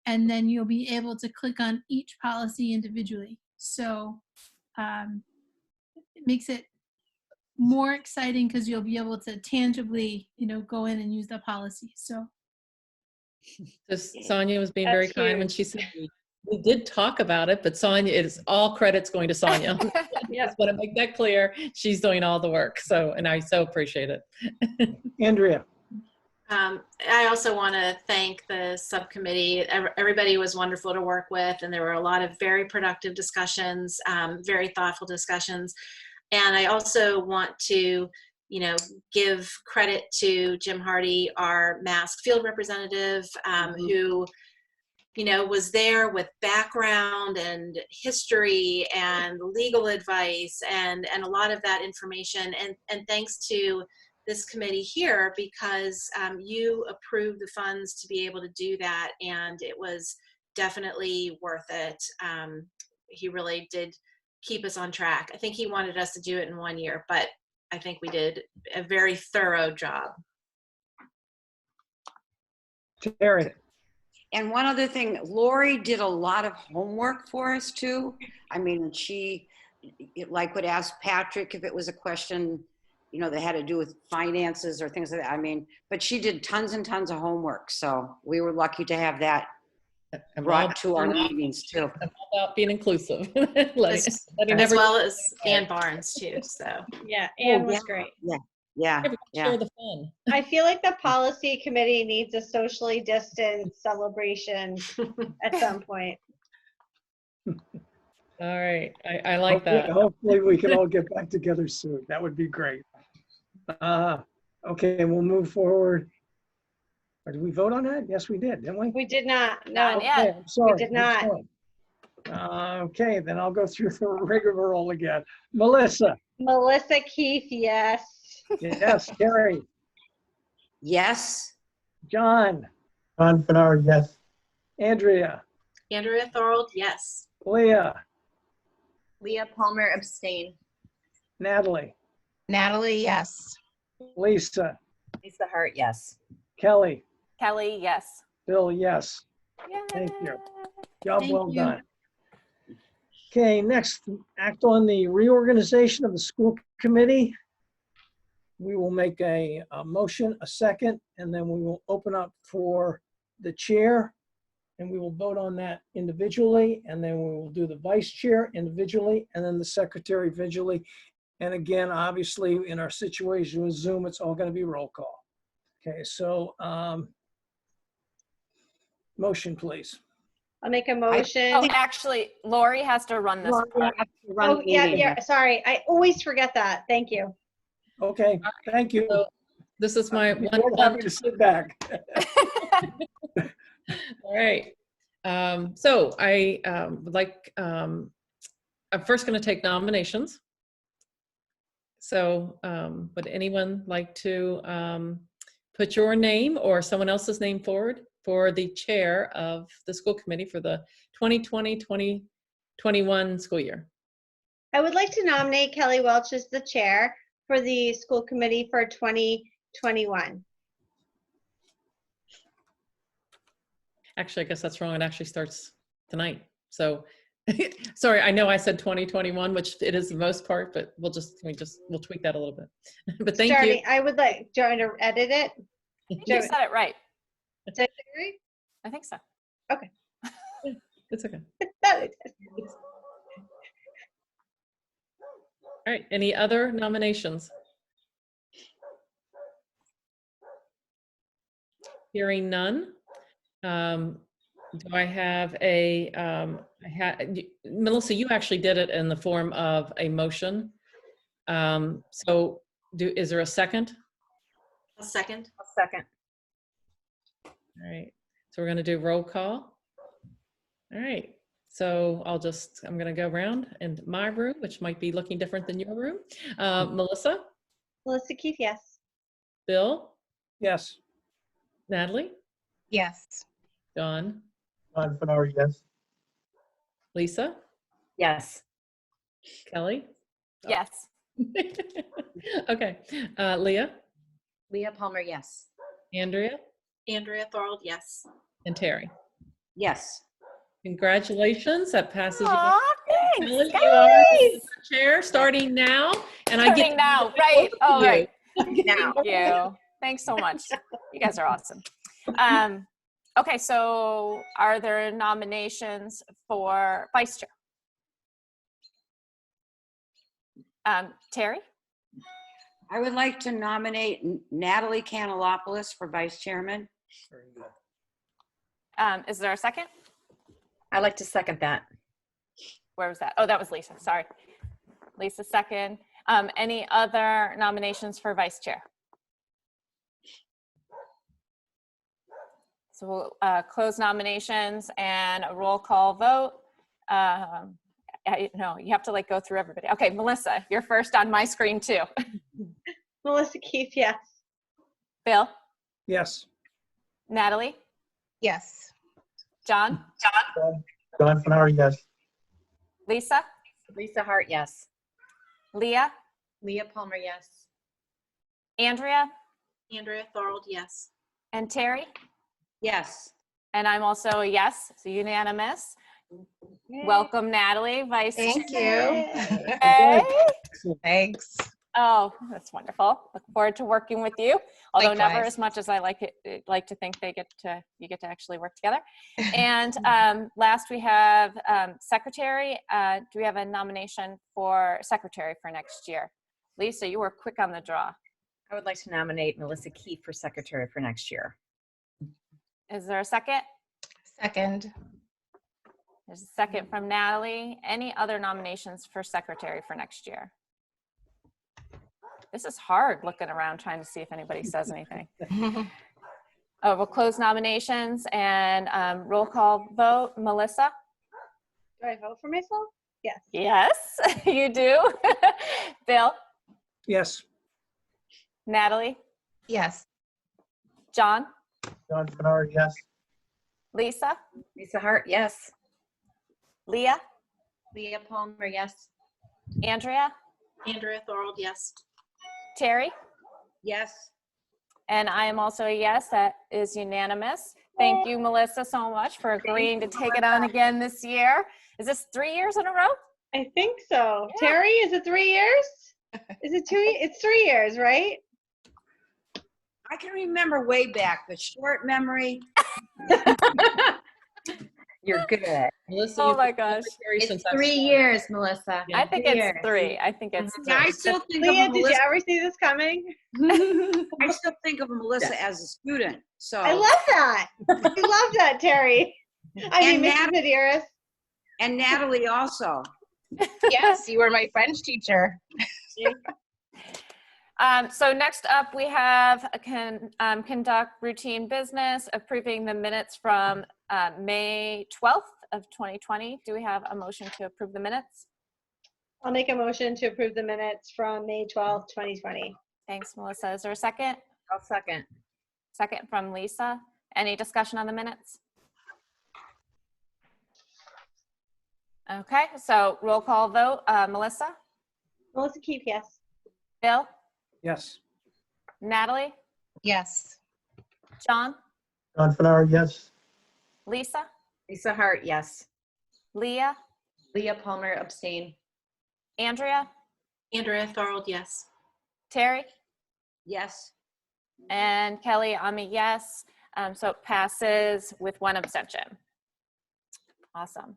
And then you'll be able to click on each policy individually. So it makes it more exciting because you'll be able to tangibly, go in and use the policy. So Just Sonia was being That's very kind when huge. she said we did talk about it, but Sonia, it is all credits going to Sonia. Yep. Just want to make that clear. She's doing all the work. So, and I so appreciate it. Andrea. I also want to thank the subcommittee. Everybody was wonderful to work with, and there were a lot of very productive discussions, very thoughtful discussions. And I also want to, give credit to Jim Hardy, our Mask field representative, who, was there with background and history and legal advice and a lot of that information. And thanks to this committee here, because you approved the funds to be able to do that, and it was definitely worth it. He really did keep us on track. I think he wanted us to do it in 1 year, but I think we did a very thorough job. Terry. And one other thing, Lori did a lot of homework for us too. I mean, she would ask Patrick if it was a question, that had to do with finances or things like that. I mean, but she did tons and tons of homework. So we were lucky to have that brought to our meetings too. I'm all about being inclusive. As well as Ann Barnes too. So Yeah, Ann was great. Yeah. Share the fun. I feel like the policy committee needs a socially distanced celebration at some point. All right. I like that. Hopefully we can all get back together soon. That would be great. Okay, we'll move forward. Or did we vote on that? Yes, we did, didn't we? We did not. Not No. yet. Okay, I'm sorry. We did not. Okay, then I'll go through the rigmarole again. Melissa. Melissa Keith, yes. Yes. Terry. Yes. John. John Bernard, yes. Andrea. Andrea Thorold, yes. Leah. Leah Palmer, abstain. Natalie. Natalie, yes. Lisa. Lisa Hart, yes. Kelly. Kelly, yes. Bill, yes. Thank you. Job Thank well you. done. Okay, next, act on the reorganization of the school committee. We will make a motion, a second, and then we will open up for the chair, and we will vote on that individually, and then we will do the vice chair individually, and then the secretary individually. And again, obviously, in our situation with Zoom, it's all going to be roll call. Okay, so motion, please. I'll make a motion. Oh, actually, Lori has to run this part. Oh, yeah, sorry. I always forget that. Thank you. Okay, thank you. So this is my I'm one. more than happy to sit back. All right. So I would like, I'm first going to take nominations. So would anyone like to put your name or someone else's name forward for the chair of the school committee for the 2020-2021 school year? I would like to nominate Kelly Welch as the chair for the school committee for 2021. Actually, I guess that's wrong. It actually starts tonight. So sorry, I know I said 2021, which it is the most part, but we'll tweak that a little bit. But thank you. I would like Joanne to edit it. You said it right. Did I say it right? I think so. Okay. It's okay. That is- All right, any other nominations? Hearing none. Do I have a, Melissa, you actually did it in the form of a motion. So is there a second? A second. A second. All right, so we're gonna do roll call. All right, so I'm gonna go around in my room, which might be looking different than your room. Melissa? Melissa Keith, yes. Bill? Yes. Natalie? Yes. John, John Fenari, yes. Lisa, Yes. Kelly. Yes. Okay. Leah, Leah Palmer, yes. Andrea, Andrea Thorold, yes. and Terry. Yes. Congratulations. That passes you. Aw, thanks, Kelly, you are the guys. chair starting now. And I Starting get now, right? Oh, you. right. Now. Thank you. Thanks so much. You guys are awesome. Okay, so are there nominations for vice chair? Terry? I would like to nominate Natalie Canalopoulos for vice chairman. Is there a second? I'd like to second that. Where was that? Oh, that was Lisa. Sorry. Lisa, second. Any other nominations for vice chair? So we'll close nominations and a roll call vote. No, you have to like go through everybody. Okay, Melissa, you're first on my screen too. Melissa Keith, yes. Bill? Yes. Natalie? Yes. John? John Fenari, yes. Lisa? Lisa Hart, yes. Leah? Leah Palmer, yes. Andrea? Andrea Thorold, yes. And Terry? Yes. And I'm also a yes, so unanimous. Welcome, Natalie, vice Thank chair. you. Hey. Thanks. Oh, that's wonderful. Look forward to working with you. Although never Likewise. as much as I like to think you get to actually work together. And last we have secretary. Do we have a nomination for secretary for next year? Lisa, you were quick on the draw. I would like to nominate Melissa Keith for secretary for next year. Is there a second? Second. There's a second from Natalie. Any other nominations for secretary for next year? This is hard looking around trying to see if anybody says anything. We'll close nominations and roll call vote. Melissa? Do I vote for myself? Yes. Yes, you do. Bill? Yes. Natalie? Yes. John? John Fenari, yes. Lisa? Lisa Hart, yes. Leah? Leah Palmer, yes. Andrea? Andrea Thorold, yes. Terry? Yes. And I am also a yes. That is unanimous. Thank you, Melissa, so much for agreeing to take it on again this year. Is this 3 years in a row? I think so. Yeah. Terry, is it 3 years? Is it 2? It's 3 years, right? I can remember way back, but short memory. You're good. Melissa, Oh you've my been gosh. secretary It's since I 3 started. years, Melissa. I think 3 it's years. 3. I think it's Yeah, 3. I still think Leah, of did you Melissa. ever see this coming? I still think of Melissa as a student. So I love that. I love that, Terry. I And mean, Mrs. Medeiros. and Natalie also. Yes, you were my French teacher. So next up, we have conduct routine business, approving the minutes from May 12th of 2020. Do we have a motion to approve the minutes? I'll make a motion to approve the minutes from May 12th, 2020. Thanks, Melissa. Is there a second? I'll second. Second from Lisa. Any discussion on the minutes? Okay, so roll call vote. Melissa? Melissa Keith, yes. Bill? Yes. Natalie? Yes. John? John Fenari, yes. Lisa? Lisa Hart, yes. Leah? Leah Palmer, abstain. Andrea? Andrea Thorold, yes. Terry? Yes. And Kelly, I'm a yes. So it passes with 1 abstention. Awesome.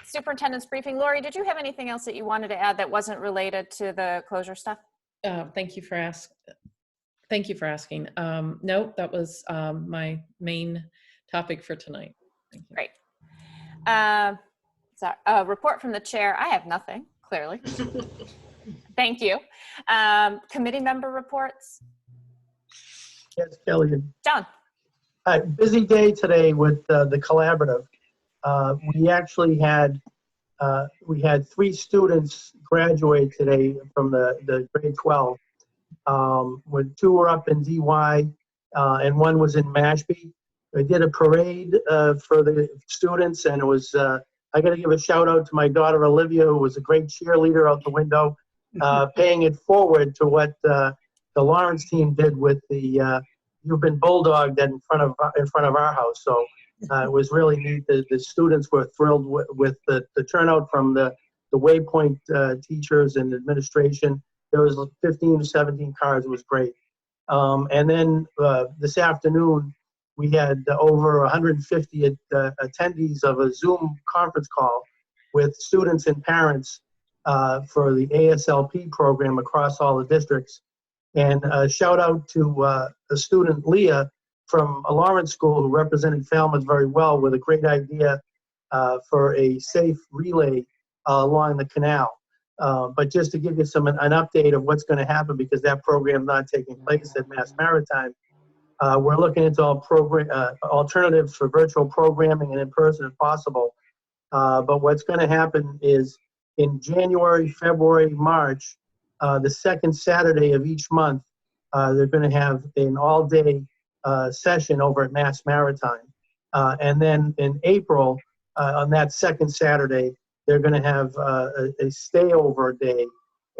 Superintendent's briefing. Lori, did you have anything else that you wanted to add that wasn't related to the closure stuff? Thank you for asking. No, that was my main topic for tonight. Thank you. Great. Report from the chair. I have nothing, clearly. Thank you. Committee member reports. Yes, Kelly. John. Hi, busy day today with the collaborative. We actually had 3 students graduate today from the grade 12. With 2 were up in DY, and one was in Mashpee. I did a parade for the students, and it was, I got to give a shout out to my daughter Olivia, who was a great cheerleader out the window, paying it forward to what the Lawrence team did with the You've Been Bulldogged in front of our house. So it was really neat. The students were thrilled with the turnout from the Waypoint teachers and administration. There was 15 to 17 cars. It was great. And then this afternoon, we had over 150 attendees of a Zoom conference call with students and parents for the ASLP program across all the districts. And a shout out to a student, Leah, from a Lawrence school who represented Falmouth very well with a great idea for a safe relay along the canal. But just to give you an update of what's going to happen, because that program is not taking place at Mass Maritime, we're looking into all alternatives for virtual programming and in person if possible. But what's going to happen is in January, February, March, the second Saturday of each month, they're going to have an all-day session over at Mass Maritime. And then in April, on that second Saturday, they're going to have a stayover day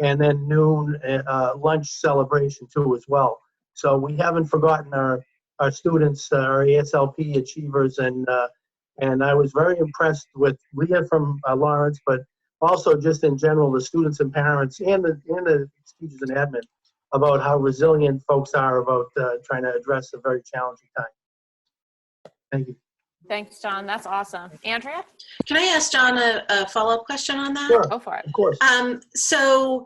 and then noon lunch celebration too as well. So we haven't forgotten our students, our ASLP achievers, and I was very impressed with Leah from Lawrence, but also just in general the students and parents and the teachers and admin about how resilient folks are about trying to address a very challenging time. Thank you. Thanks, John. That's awesome. Andrea? Can I ask John a follow-up question on that? Sure. Go for it. Of course. So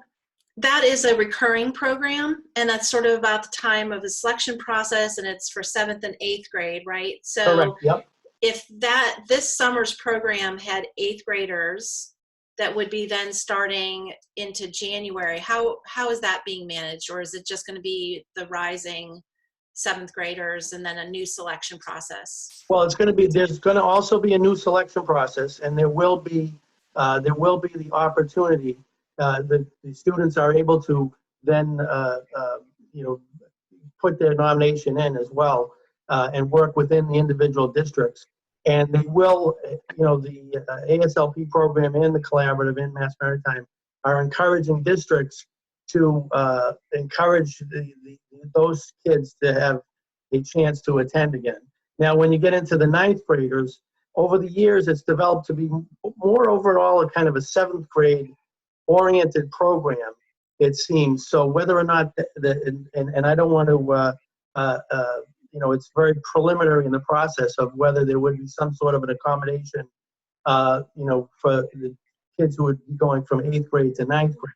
that is a recurring program, and that's sort of about the time of the selection process, and it's for 7th and 8th grade, right? So Correct. Yep. if this summer's program had 8th graders that would be then starting into January, how is that being managed? Or is it just going to be the rising 7th graders and then a new selection process? Well, there's going to also be a new selection process, and there will be the opportunity. The students are able to then, put their nomination in as well and work within the individual districts. And they will, the ASLP program and the collaborative in Mass Maritime are encouraging districts to encourage those kids to have a chance to attend again. Now, when you get into the 9th graders, over the years, it's developed to be more overall a kind of a 7th grade oriented program, it seems. So whether or not, and I don't want to, it's very preliminary in the process of whether there would be some sort of an accommodation, for the kids who would be going from 8th grade to 9th grade,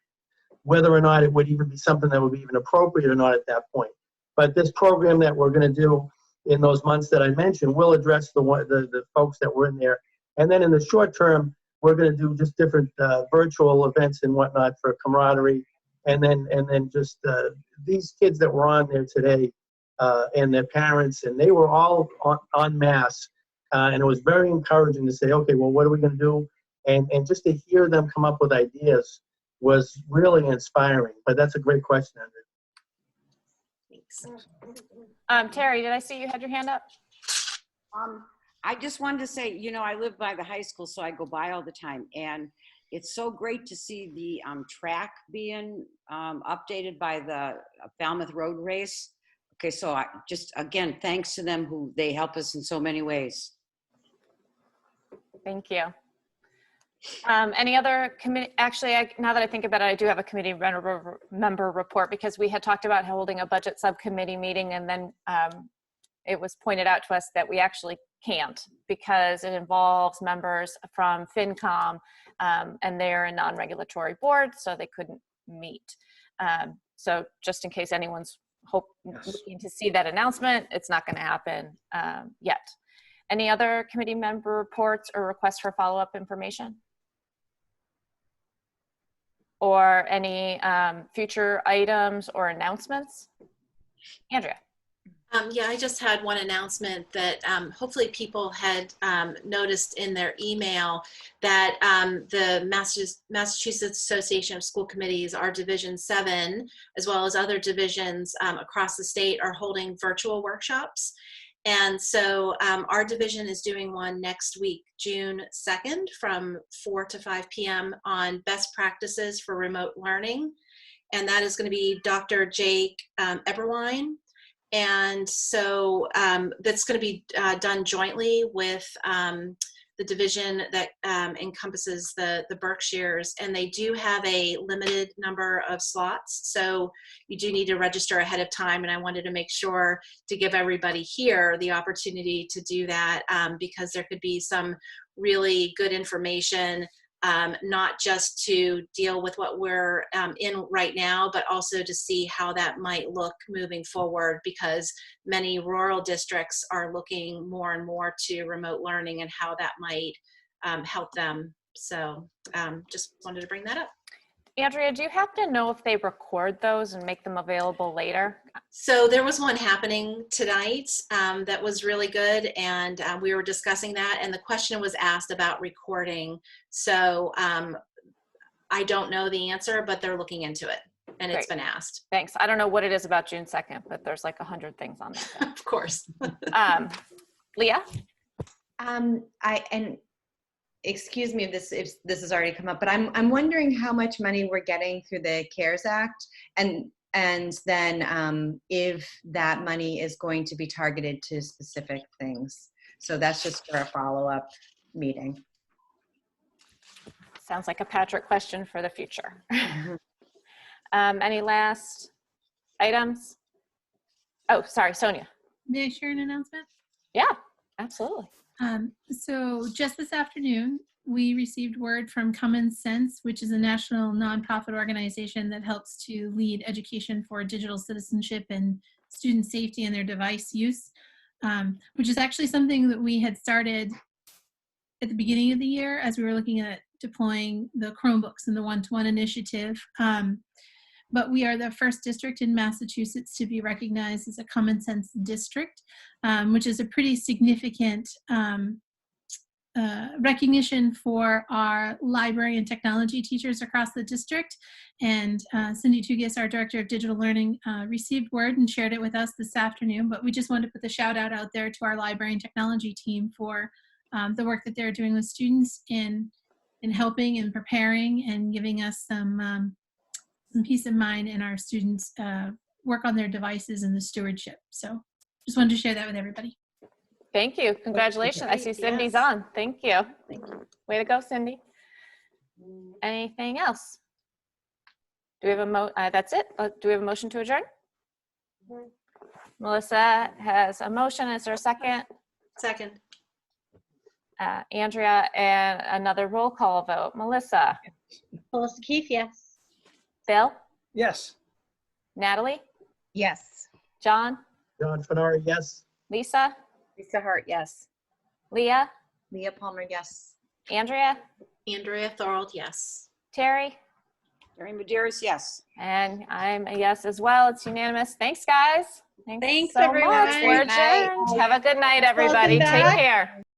whether or not it would even be something that would be even appropriate or not at that point. But this program that we're going to do in those months that I mentioned will address the folks that were in there. And then in the short term, we're going to do just different virtual events and whatnot for camaraderie. And then just these kids that were on there today and their parents, and they were all en masse. And it was very encouraging to say, okay, well, what are we going to do? And just to hear them come up with ideas was really inspiring. But that's a great question, Andrew. Thanks. Terry, did I see you had your hand up? I just wanted to say, I live by the high school, so I go by all the time. And it's so great to see the track being updated by the Falmouth Road Race. Okay, so again, thanks to them they help us in so many ways. Thank you. Any other committee? Actually, now that I think about it, I do have a committee member report because we had talked about holding a budget subcommittee meeting, and then it was pointed out to us that we actually can't because it involves members from FinCom, and they're a non-regulatory board, so they couldn't meet. So just in case anyone's looking to see that announcement, it's not going to happen yet. Any other committee member reports or requests for follow-up information? Or any future items or announcements? Andrea. Yeah, I just had one announcement that hopefully people had noticed in their email that the Massachusetts Association of School Committees, our Division 7, as well as other divisions across the state, are holding virtual workshops. And so our division is doing one next week, June 2nd, from 4 to 5 p.m. on best practices for remote learning. And that is going to be Dr. Jake Eberwein. And so that's going to be done jointly with the division that encompasses the Berkshires. And they do have a limited number of slots. So you do need to register ahead of time. And I wanted to make sure to give everybody here the opportunity to do that because there could be some really good information, not just to deal with what we're in right now, but also to see how that might look moving forward, because many rural districts are looking more and more to remote learning and how that might help them. So just wanted to bring that up. Andrea, do you happen to know if they record those and make them available later? So there was one happening tonight that was really good, and we were discussing that, and the question was asked about recording. So I don't know the answer, but they're looking into it, and Great. It's been asked. Thanks. I don't know what it is about June 2nd, but there's like 100 things on that. Of course. Leah? Excuse me if this has already come up, but I'm wondering how much money we're getting through the CARES Act, and then if that money is going to be targeted to specific things. So that's just for a follow-up meeting. Sounds like a Patrick question for the future. Any last items? Oh, sorry, Sonia. May I share an announcement? Yeah, absolutely. So just this afternoon, we received word from Common Sense, which is a national nonprofit organization that helps to lead education for digital citizenship and student safety and their device use, which is actually something that we had started at the beginning of the year as we were looking at deploying the Chromebooks and the one-to-one initiative. But we are the first district in Massachusetts to be recognized as a Common Sense district, which is a pretty significant recognition for our library and technology teachers across the district. And Cindy Tugis, our Director of Digital Learning, received word and shared it with us this afternoon, but we just wanted to put the shout out there to our library and technology team for the work that they're doing with students in helping and preparing and giving us some peace of mind in our students' work on their devices and the stewardship. So just wanted to share that with everybody. Thank you. Congratulations. I see Cindy's on. Thank you. Thank you. Way to go, Cindy. Anything else? Do we have that's it. Do we have a motion to adjourn? Melissa has a motion. Is there a second? Second. Andrea, and another roll call vote. Melissa? Melissa Keefe, yes. Bill? Yes. Natalie? Yes. John? John Fenari, yes. Lisa? Lisa Hart, yes. Leah? Leah Palmer, yes. Andrea? Andrea Thorold, yes. Terry? Terry Medeiros, yes. And I'm a yes as well. It's unanimous. Thanks, guys. Thanks, so everyone. much. We're Great night. adjourned. Have a good night, everybody. Welcome Take back. care.